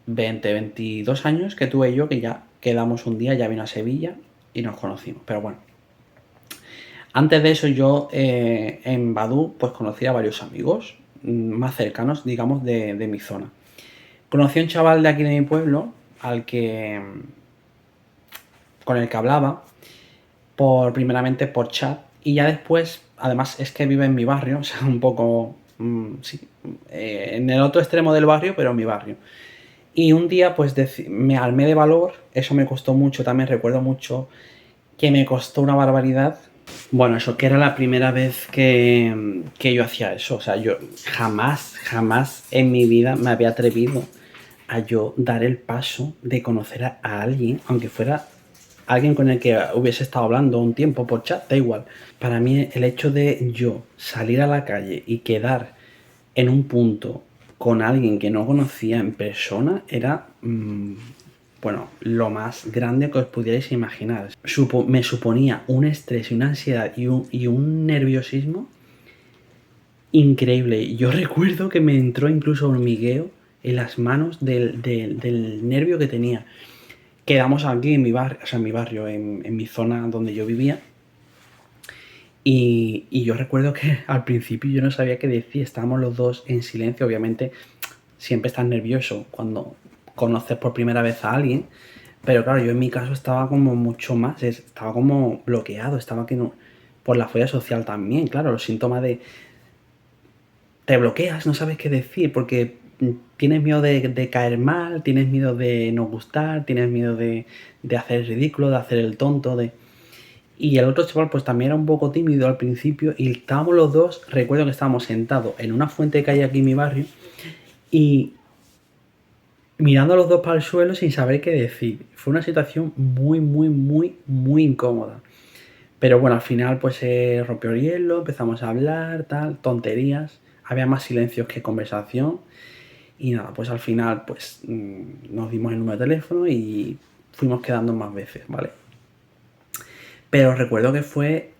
22 años que tuve yo, que ya quedamos un día, ya vino a Sevilla y nos conocimos, pero bueno. Antes de eso yo en Badoo pues conocí a varios amigos más cercanos, digamos, de mi zona. Conocí a un chaval de aquí de mi pueblo con el que hablaba primeramente por chat y ya después, además es que vive en mi barrio, o sea, un poco, sí, en el otro extremo del barrio, pero en mi barrio. Y un día pues me armé de valor, eso me costó mucho, también recuerdo mucho que me costó una barbaridad. Bueno, eso que era la primera vez que yo hacía eso, o sea, yo jamás en mi vida me había atrevido a yo dar el paso de conocer a alguien, aunque fuera alguien con el que hubiese estado hablando un tiempo por chat, da igual. Para mí el hecho de yo salir a la calle y quedar en un punto con alguien que no conocía en persona era, bueno, lo más grande que os pudierais imaginar. Me suponía un estrés y una ansiedad y un nerviosismo increíble. Yo recuerdo que me entró incluso hormigueo en las manos del nervio que tenía. Quedamos aquí en mi barrio, o sea, en mi barrio, en mi zona donde yo vivía. Y yo recuerdo que al principio yo no sabía qué decir, estábamos los dos en silencio, obviamente siempre estás nervioso cuando conoces por primera vez a alguien, pero claro, yo en mi caso estaba como mucho más, estaba como bloqueado, estaba que no, por la fobia social también, claro, los síntomas de te bloqueas, no sabes qué decir, porque tienes miedo de caer mal, tienes miedo de no gustar, tienes miedo de hacer el ridículo, de hacer el tonto, de... Y el otro chaval pues también era un poco tímido al principio y estábamos los dos, recuerdo que estábamos sentados en una fuente que hay aquí en mi barrio y mirando a los dos para el suelo sin saber qué decir. Fue una situación muy incómoda. Pero bueno, al final pues se rompió el hielo, empezamos a hablar, tal, tonterías. Había más silencios que conversación. Y nada, pues al final pues nos dimos el número de teléfono y fuimos quedando más veces, ¿vale? Pero recuerdo que fue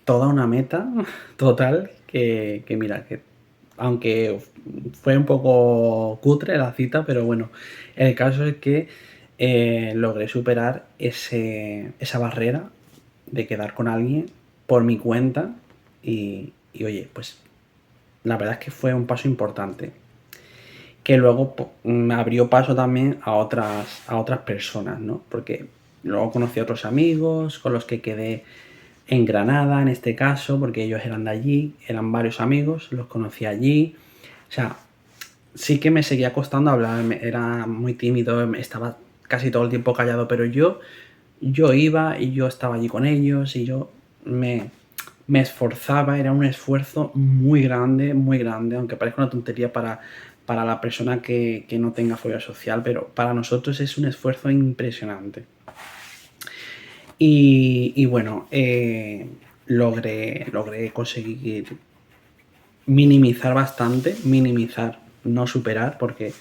toda una meta total que mira, que aunque fue un poco cutre la cita, pero bueno, el caso es que logré superar esa barrera de quedar con alguien por mi cuenta y oye, pues la verdad es que fue un paso importante que luego me abrió paso también a otras personas, ¿no? Porque luego conocí a otros amigos con los que quedé en Granada, en este caso, porque ellos eran de allí, eran varios amigos, los conocí allí. O sea, sí que me seguía costando hablar, era muy tímido, estaba casi todo el tiempo callado, pero yo iba y yo estaba allí con ellos y yo me esforzaba, era un esfuerzo muy grande, aunque parezca una tontería para la persona que no tenga fobia social, pero para nosotros es un esfuerzo impresionante. Y bueno, logré conseguir minimizar bastante, no superar, porque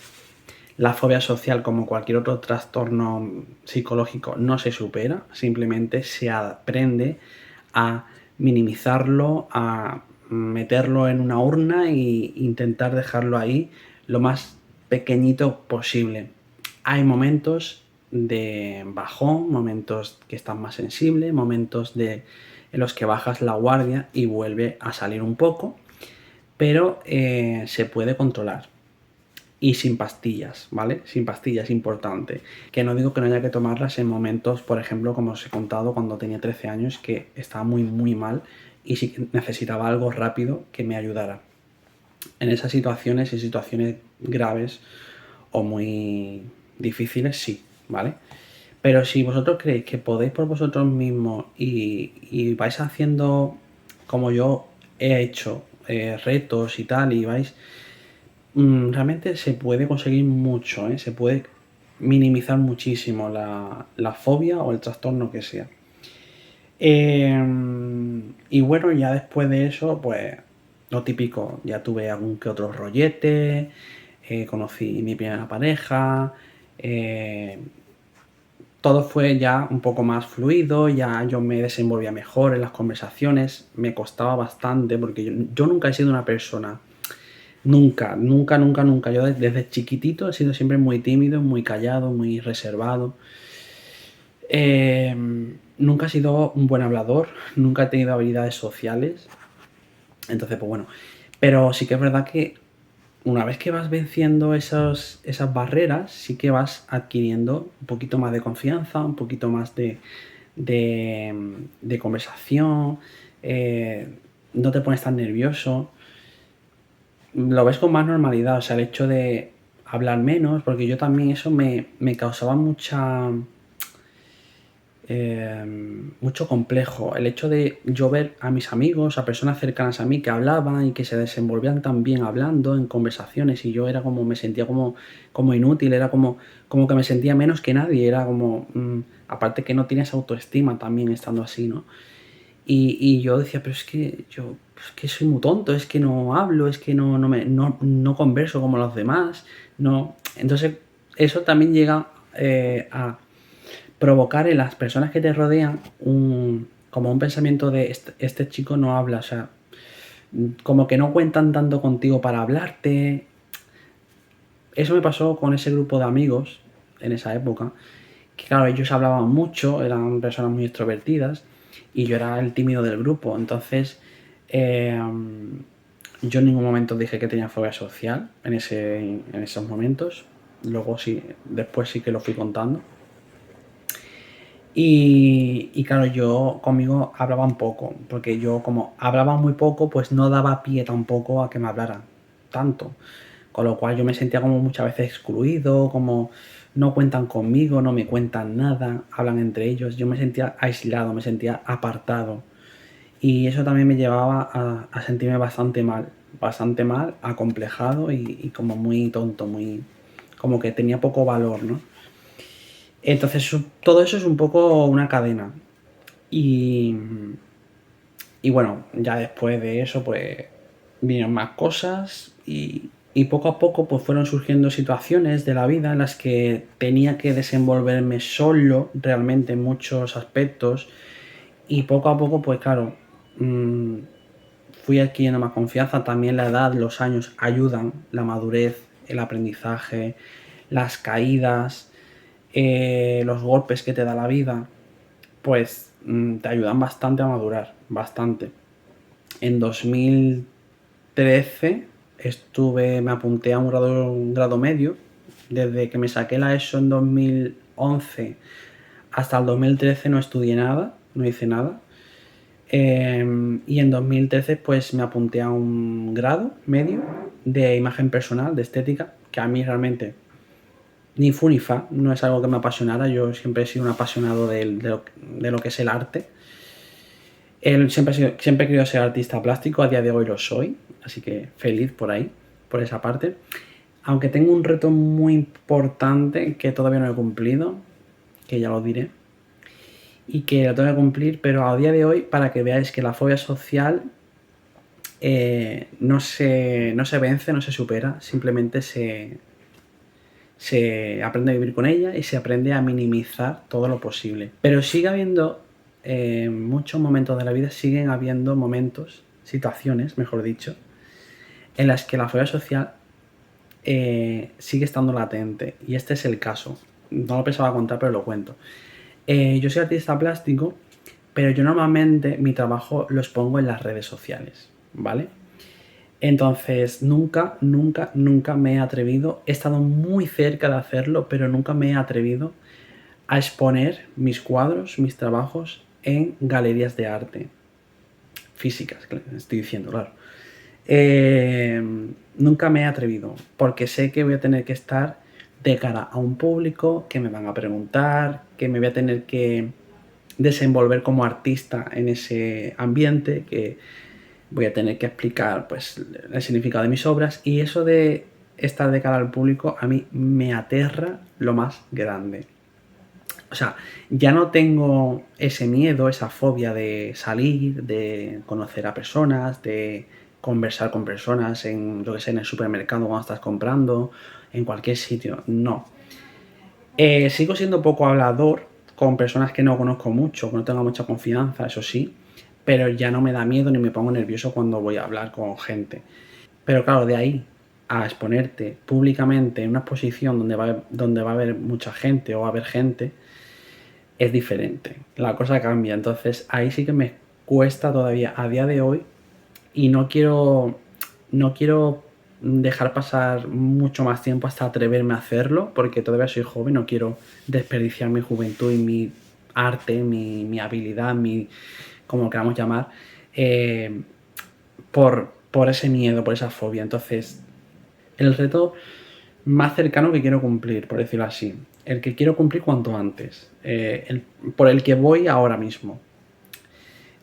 la fobia social, como cualquier otro trastorno psicológico, no se supera, simplemente se aprende a minimizarlo, a meterlo en una urna e intentar dejarlo ahí lo más pequeñito posible. Hay momentos de bajón, momentos que están más sensibles, momentos en los que bajas la guardia y vuelve a salir un poco, pero se puede controlar. Y sin pastillas, ¿vale? Sin pastillas, importante. Que no digo que no haya que tomarlas en momentos, por ejemplo, como os he contado, cuando tenía 13 años, que estaba muy mal y sí que necesitaba algo rápido que me ayudara. En esas situaciones, en situaciones graves o muy difíciles, sí, ¿vale? Pero si vosotros creéis que podéis por vosotros mismos y vais haciendo como yo he hecho, retos y tal, y vais realmente se puede conseguir mucho, ¿eh? Se puede minimizar muchísimo la fobia o el trastorno que sea. Y bueno, ya después de eso, pues lo típico, ya tuve algún que otro rollete, conocí mi primera pareja, todo fue ya un poco más fluido, ya yo me desenvolvía mejor en las conversaciones, me costaba bastante porque yo nunca he sido una persona, nunca, nunca, nunca, nunca, yo desde chiquitito he sido siempre muy tímido, muy callado, muy reservado. Nunca he sido un buen hablador, nunca he tenido habilidades sociales, entonces pues bueno, pero sí que es verdad que una vez que vas venciendo esas barreras, sí que vas adquiriendo un poquito más de confianza, un poquito más de conversación, no te pones tan nervioso, lo ves con más normalidad, o sea, el hecho de hablar menos, porque yo también eso me causaba mucho complejo. El hecho de yo ver a mis amigos, a personas cercanas a mí que hablaban y que se desenvolvían tan bien hablando en conversaciones y yo era como, me sentía como inútil, era como que me sentía menos que nadie, era como, aparte que no tienes autoestima también estando así, ¿no? Y yo decía, pero es que yo es que soy muy tonto, es que no hablo, es que no converso como los demás, no. Entonces, eso también llega a provocar en las personas que te rodean como un pensamiento de este chico no habla, o sea, como que no cuentan tanto contigo para hablarte. Eso me pasó con ese grupo de amigos en esa época, que claro, ellos hablaban mucho, eran personas muy extrovertidas y yo era el tímido del grupo, entonces eh, yo en ningún momento dije que tenía fobia social en esos momentos, luego sí, después sí que lo fui contando. Y claro, yo conmigo hablaban poco, porque yo como hablaba muy poco, pues no daba pie tampoco a que me hablaran tanto. Con lo cual yo me sentía como muchas veces excluido, como no cuentan conmigo, no me cuentan nada, hablan entre ellos. Yo me sentía aislado, me sentía apartado. Y eso también me llevaba a sentirme bastante mal, acomplejado y como muy tonto, muy como que tenía poco valor, ¿no? Entonces todo eso es un poco una cadena. Y, y bueno, ya después de eso, pues vinieron más cosas y poco a poco pues fueron surgiendo situaciones de la vida en las que tenía que desenvolverme solo realmente en muchos aspectos y poco a poco pues claro, mmm, fui adquiriendo más confianza, también la edad, los años ayudan, la madurez, el aprendizaje, las caídas, los golpes que te da la vida, pues te ayudan bastante a madurar, bastante. En 2013 me apunté a un grado medio, desde que me saqué la ESO en 2011 hasta el 2013 no estudié nada, no hice nada. Y en 2013 pues me apunté a un grado medio de imagen personal, de estética, que a mí realmente ni fu ni fa, no es algo que me apasionara, yo siempre he sido un apasionado de lo que es el arte. Siempre he querido ser artista plástico, a día de hoy lo soy, así que feliz por ahí, por esa parte. Aunque tengo un reto muy importante que todavía no he cumplido, que ya lo diré, y que lo tengo que cumplir, pero a día de hoy, para que veáis que la fobia social no se vence, no se supera, simplemente se aprende a vivir con ella y se aprende a minimizar todo lo posible. Pero sigue habiendo muchos momentos de la vida, siguen habiendo momentos, situaciones, mejor dicho, en las que la fobia social sigue estando latente. Y este es el caso. No lo pensaba contar, pero lo cuento. Yo soy artista plástico, pero yo normalmente mi trabajo lo expongo en las redes sociales, ¿vale? Entonces, nunca, nunca, nunca me he atrevido, he estado muy cerca de hacerlo, pero nunca me he atrevido a exponer mis cuadros, mis trabajos en galerías de arte físicas, estoy diciendo, claro. Nunca me he atrevido, porque sé que voy a tener que estar de cara a un público, que me van a preguntar, que me voy a tener que desenvolver como artista en ese ambiente, que voy a tener que explicar pues el significado de mis obras, y eso de estar de cara al público a mí me aterra lo más grande. O sea, ya no tengo ese miedo, esa fobia de salir, de conocer a personas, de conversar con personas en, lo que sé, en el supermercado cuando estás comprando, en cualquier sitio. No. Sigo siendo poco hablador con personas que no conozco mucho, que no tengo mucha confianza, eso sí, pero ya no me da miedo ni me pongo nervioso cuando voy a hablar con gente. Pero claro, de ahí a exponerte públicamente en una exposición donde va a haber mucha gente o va a haber gente, es diferente. La cosa cambia. Entonces ahí sí que me cuesta todavía a día de hoy y no quiero dejar pasar mucho más tiempo hasta atreverme a hacerlo, porque todavía soy joven, no quiero desperdiciar mi juventud y mi arte, mi habilidad, como lo queramos llamar, eh, por ese miedo, por esa fobia. Entonces, el reto más cercano que quiero cumplir, por decirlo así, el que quiero cumplir cuanto antes, por el que voy ahora mismo,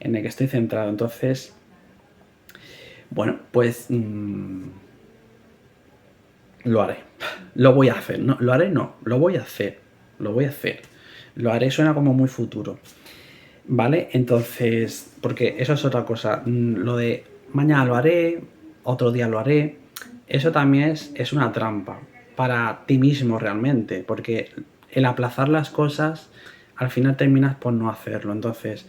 en el que estoy centrado. Entonces, bueno, pues lo haré. Lo voy a hacer. No, lo haré, no. Lo voy a hacer. Lo voy a hacer. Lo haré suena como muy futuro. ¿Vale? Entonces, porque eso es otra cosa. Lo de mañana lo haré, otro día lo haré. Eso también es una trampa para ti mismo realmente. Porque el aplazar las cosas, al final terminas por no hacerlo. Entonces,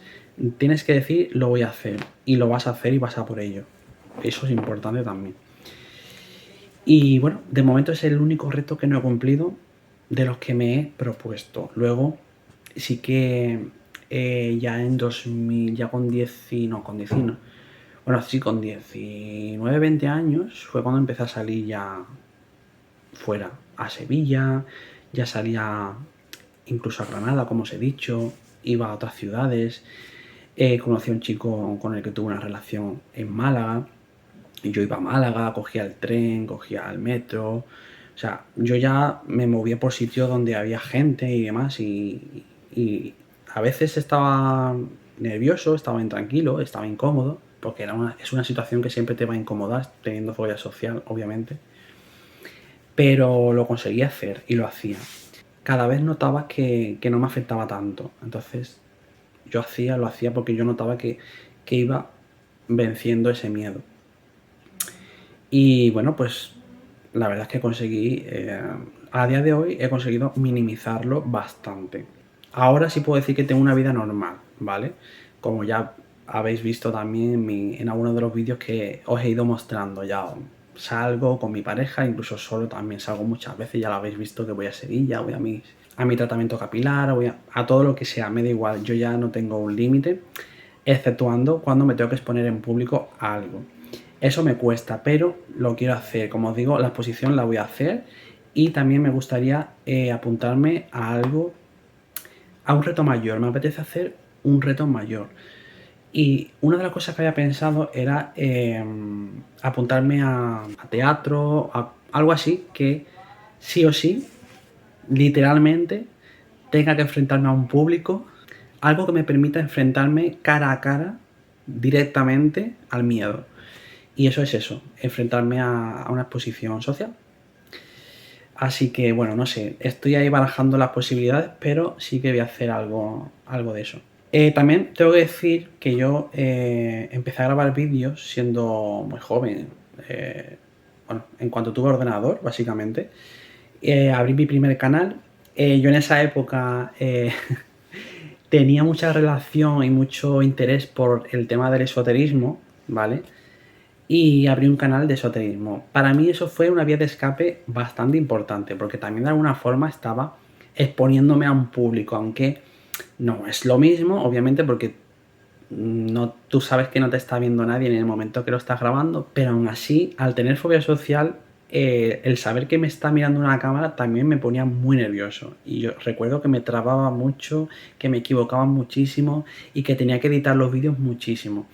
tienes que decir, lo voy a hacer. Y lo vas a hacer y vas a por ello. Eso es importante también. Y bueno, de momento es el único reto que no he cumplido de los que me he propuesto. Luego sí que ya en 2000, ya con 10, no, con 19, bueno, sí, con 19, 20 años fue cuando empecé a salir ya fuera, a Sevilla, ya salía incluso a Granada, como os he dicho, iba a otras ciudades, conocí a un chico con el que tuve una relación en Málaga, y yo iba a Málaga, cogía el tren, cogía el metro. O sea, yo ya me movía por sitios donde había gente y demás. Y a veces estaba nervioso, estaba intranquilo, estaba incómodo. Porque es una situación que siempre te va a incomodar, teniendo fobia social, obviamente. Pero lo conseguía hacer y lo hacía. Cada vez notaba que no me afectaba tanto. Entonces, lo hacía porque yo notaba que iba venciendo ese miedo. Y bueno, pues la verdad es que conseguí, a día de hoy he conseguido minimizarlo bastante. Ahora sí puedo decir que tengo una vida normal, ¿vale? Como ya habéis visto también en algunos de los vídeos que os he ido mostrando, ya salgo con mi pareja, incluso solo también salgo muchas veces, ya lo habéis visto que voy a Sevilla, voy a mi tratamiento capilar, voy a todo lo que sea, me da igual, yo ya no tengo un límite, exceptuando cuando me tengo que exponer en público a algo. Eso me cuesta, pero lo quiero hacer. Como os digo, la exposición la voy a hacer y también me gustaría apuntarme a algo, a un reto mayor. Me apetece hacer un reto mayor. Y una de las cosas que había pensado era apuntarme a teatro, a algo así que sí o sí, literalmente, tenga que enfrentarme a un público, algo que me permita enfrentarme cara a cara directamente al miedo. Y eso es eso, enfrentarme a una exposición social. Así que, bueno, no sé, estoy ahí barajando las posibilidades, pero sí que voy a hacer algo de eso. También tengo que decir que yo empecé a grabar vídeos siendo muy joven. Bueno, en cuanto tuve ordenador, básicamente. Abrí mi primer canal. Yo en esa época tenía mucha relación y mucho interés por el tema del esoterismo, ¿vale? Y abrí un canal de esoterismo. Para mí eso fue una vía de escape bastante importante, porque también de alguna forma estaba exponiéndome a un público, aunque no es lo mismo, obviamente, porque tú sabes que no te está viendo nadie en el momento que lo estás grabando, pero aún así, al tener fobia social, el saber que me está mirando una cámara también me ponía muy nervioso. Y yo recuerdo que me trababa mucho, que me equivocaba muchísimo y que tenía que editar los vídeos muchísimo.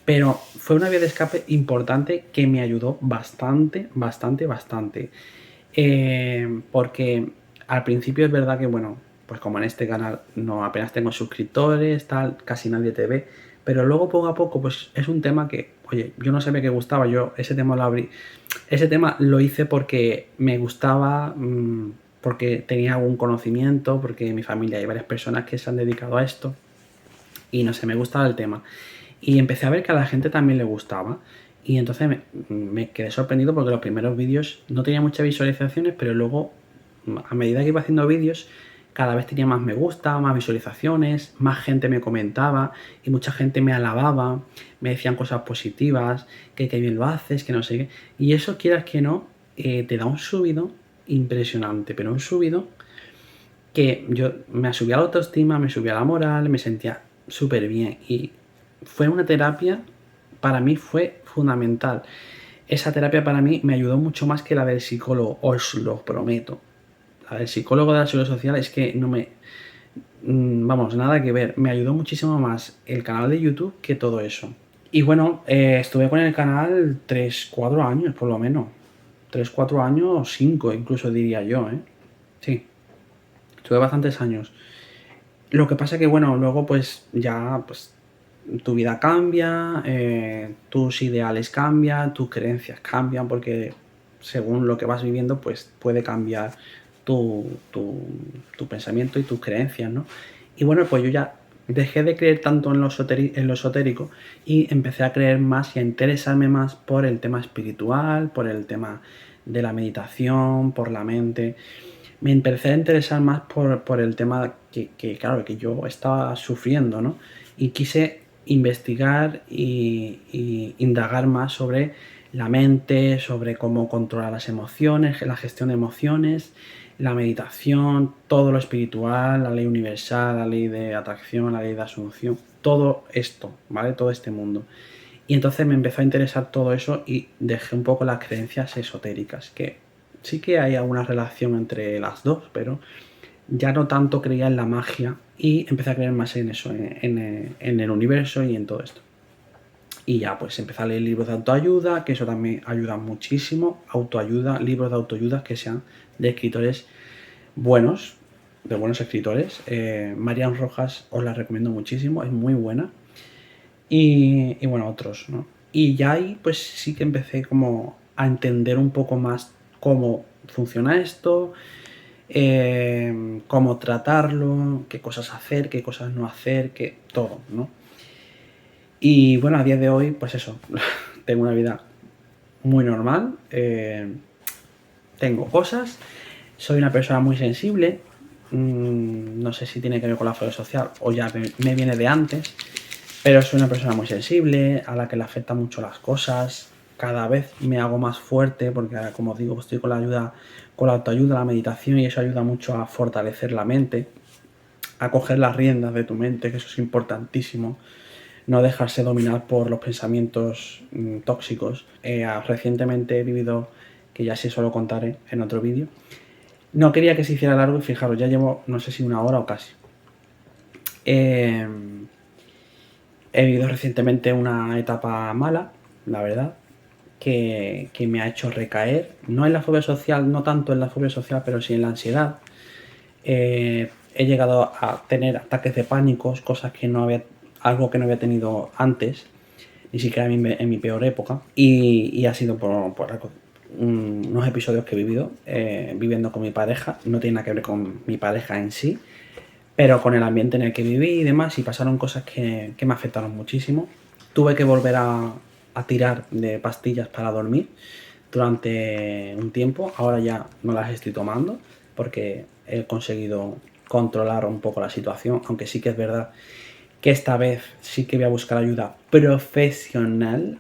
Pero fue una vía de escape importante que me ayudó bastante, bastante, bastante. Porque al principio es verdad que, bueno, pues como en este canal no apenas tengo suscriptores, tal, casi nadie te ve. Pero luego poco a poco, pues es un tema que, oye, yo no sabía que gustaba, yo ese tema lo abrí. Ese tema lo hice porque me gustaba porque tenía algún conocimiento, porque en mi familia hay varias personas que se han dedicado a esto y no sé, me gustaba el tema. Y empecé a ver que a la gente también le gustaba. Y entonces me quedé sorprendido porque los primeros vídeos no tenía muchas visualizaciones, pero luego, a medida que iba haciendo vídeos, cada vez tenía más me gusta, más visualizaciones, más gente me comentaba y mucha gente me alababa, me decían cosas positivas, que bien lo haces, que no sé qué. Y eso, quieras que no, te da un subido impresionante, pero un subido que yo me subía la autoestima, me subía la moral, me sentía súper bien y fue una terapia, para mí fue fundamental. Esa terapia para mí me ayudó mucho más que la del psicólogo, os lo prometo. La del psicólogo de la seguridad social es que no me... Vamos, nada que ver. Me ayudó muchísimo más el canal de YouTube que todo eso. Y bueno, estuve con el canal 3-4 años por lo menos. 3-4 años, 5 incluso diría yo, ¿eh? Sí, estuve bastantes años. Lo que pasa que, bueno, luego pues ya pues tu vida cambia, tus ideales cambian, tus creencias cambian, porque según lo que vas viviendo, pues puede cambiar tu pensamiento y tus creencias, ¿no? Y bueno, pues yo ya dejé de creer tanto en lo esotérico y empecé a creer más y a interesarme más por el tema espiritual, por el tema de la meditación, por la mente. Me empecé a interesar más por el tema claro, que yo estaba sufriendo, ¿no? Y quise investigar y indagar más sobre la mente, sobre cómo controlar las emociones, la gestión de emociones, la meditación, todo lo espiritual, la ley universal, la ley de atracción, la ley de asunción, todo esto, ¿vale? Todo este mundo. Y entonces me empezó a interesar todo eso y dejé un poco las creencias esotéricas, que sí que hay alguna relación entre las dos, pero ya no tanto creía en la magia y empecé a creer más en eso, en el universo y en todo esto. Y ya pues empecé a leer libros de autoayuda, que eso también ayuda muchísimo, autoayuda, libros de autoayuda que sean de escritores buenos, de buenos escritores. Marian Rojas os la recomiendo muchísimo, es muy buena. Y bueno, otros, ¿no? Y ya ahí pues sí que empecé como a entender un poco más cómo funciona esto, cómo tratarlo, qué cosas hacer, qué cosas no hacer, que todo, ¿no? Y bueno, a día de hoy, pues eso, tengo una vida muy normal, tengo cosas, soy una persona muy sensible, no sé si tiene que ver con la fobia social o ya me viene de antes, pero soy una persona muy sensible, a la que le afectan mucho las cosas, cada vez me hago más fuerte porque, como os digo, estoy con la autoayuda, la meditación y eso ayuda mucho a fortalecer la mente, a coger las riendas de tu mente, que eso es importantísimo. No dejarse dominar por los pensamientos tóxicos. Recientemente he vivido, que ya sí eso lo contaré en otro vídeo. No quería que se hiciera largo y fijaros, ya llevo no sé si una hora o casi. He vivido recientemente una etapa mala, la verdad, que me ha hecho recaer, no en la fobia social, no tanto en la fobia social, pero sí en la ansiedad. He llegado a tener ataques de pánicos, algo que no había tenido antes, ni siquiera en mi peor época, y ha sido por unos episodios que he vivido viviendo con mi pareja. No tiene nada que ver con mi pareja en sí, pero con el ambiente en el que viví y demás, y pasaron cosas que me afectaron muchísimo. Tuve que volver a tirar de pastillas para dormir durante un tiempo. Ahora ya no las estoy tomando porque he conseguido controlar un poco la situación, aunque sí que es verdad que esta vez sí que voy a buscar ayuda profesional,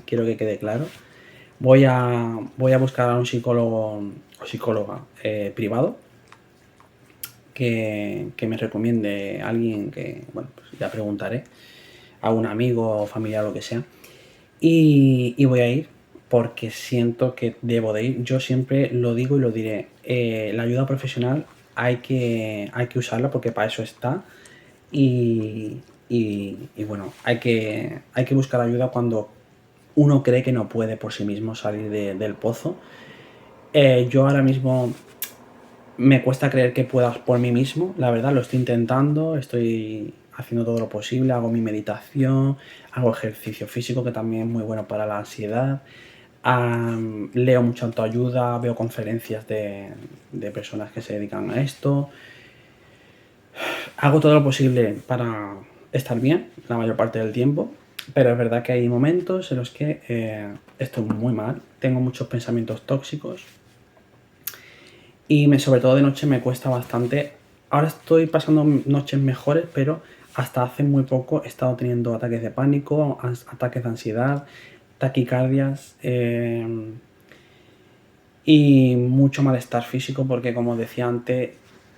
quiero que quede claro. Voy a buscar a un psicólogo o psicóloga privado que me recomiende a alguien que, bueno, pues ya preguntaré, a un amigo o familiar o lo que sea. Y voy a ir porque siento que debo de ir. Yo siempre lo digo y lo diré. La ayuda profesional hay que usarla porque para eso está. Y bueno, hay que buscar ayuda cuando uno cree que no puede por sí mismo salir del pozo. Yo ahora mismo me cuesta creer que pueda por mí mismo, la verdad, lo estoy intentando, estoy haciendo todo lo posible, hago mi meditación, hago ejercicio físico que también es muy bueno para la ansiedad, Leo mucha autoayuda, veo conferencias de personas que se dedican a esto. Hago todo lo posible para estar bien la mayor parte del tiempo, pero es verdad que hay momentos en los que estoy muy mal, tengo muchos pensamientos tóxicos y sobre todo de noche me cuesta bastante. Ahora estoy pasando noches mejores, pero hasta hace muy poco he estado teniendo ataques de pánico, ataques de ansiedad, taquicardias y mucho malestar físico porque, como decía antes,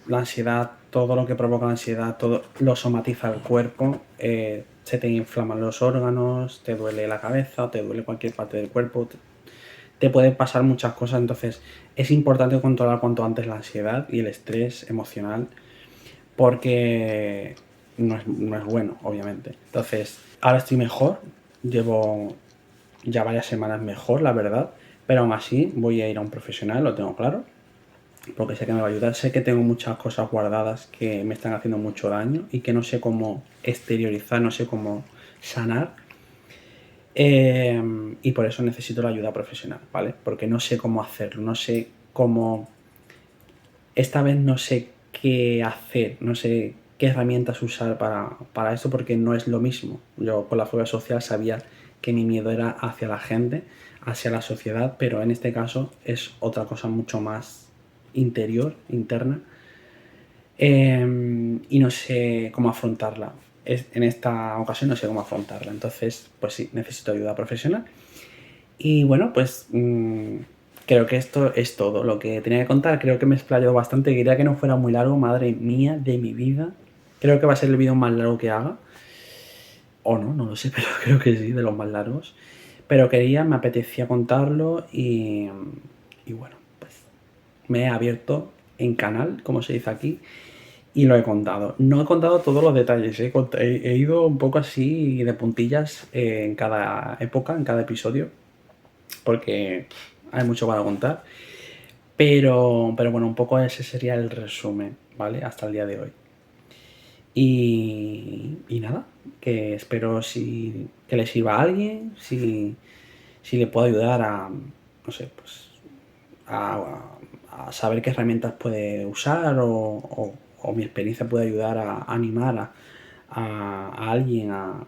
la ansiedad, todo lo que provoca la ansiedad, todo lo somatiza el cuerpo, se te inflaman los órganos, te duele la cabeza, te duele cualquier parte del cuerpo, te pueden pasar muchas cosas. Entonces es importante controlar cuanto antes la ansiedad y el estrés emocional porque no es bueno, obviamente. Entonces ahora estoy mejor, llevo ya varias semanas mejor, la verdad, pero aún así voy a ir a un profesional, lo tengo claro, porque sé que me va a ayudar. Sé que tengo muchas cosas guardadas que me están haciendo mucho daño y que no sé cómo exteriorizar, no sé cómo sanar. Y por eso necesito la ayuda profesional, ¿vale? Porque no sé cómo hacerlo, no sé cómo... Esta vez no sé qué hacer, no sé qué herramientas usar para esto, porque no es lo mismo. Yo con la fobia social sabía que mi miedo era hacia la gente, hacia la sociedad, pero en este caso es otra cosa mucho más interior, interna, y no sé cómo afrontarla. En esta ocasión no sé cómo afrontarla, entonces pues sí, necesito ayuda profesional. Y bueno, pues creo que esto es todo lo que tenía que contar. Creo que me he explayado bastante. Quería que no fuera muy largo, madre mía de mi vida. Creo que va a ser el vídeo más largo que haga. O no, no lo sé, pero creo que sí, de los más largos. Pero me apetecía contarlo y bueno, pues me he abierto en canal, como se dice aquí, y lo he contado. No he contado todos los detalles, he ido un poco así de puntillas en cada época, en cada episodio, porque hay mucho para contar. Pero bueno, un poco ese sería el resumen, ¿vale? Hasta el día de hoy. Y nada, que espero que le sirva a alguien, si le puedo ayudar a, no sé, pues a saber qué herramientas puede usar o mi experiencia puede ayudar a animar a alguien a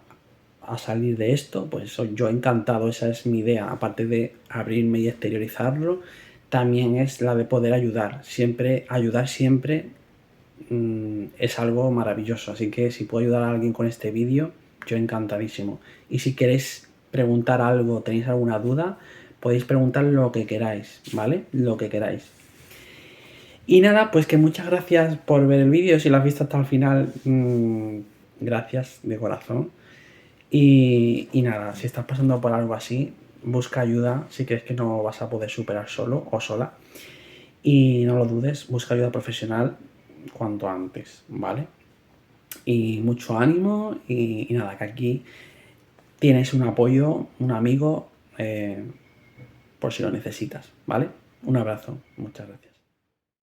salir de esto, pues yo encantado, esa es mi idea. Aparte de abrirme y exteriorizarlo, también es la de poder ayudar siempre es algo maravilloso. Así que si puedo ayudar a alguien con este vídeo, yo encantadísimo. Y si queréis preguntar algo, tenéis alguna duda, podéis preguntar lo que queráis, ¿vale? Lo que queráis. Y nada, pues que muchas gracias por ver el vídeo. Si lo has visto hasta el final, gracias de corazón. Y nada, si estás pasando por algo así, busca ayuda si crees que no vas a poder superar solo o sola. Y no lo dudes, busca ayuda profesional cuanto antes, ¿vale? Y mucho ánimo y nada, que aquí tienes un apoyo, un amigo, por si lo necesitas, ¿vale? Un abrazo, muchas gracias.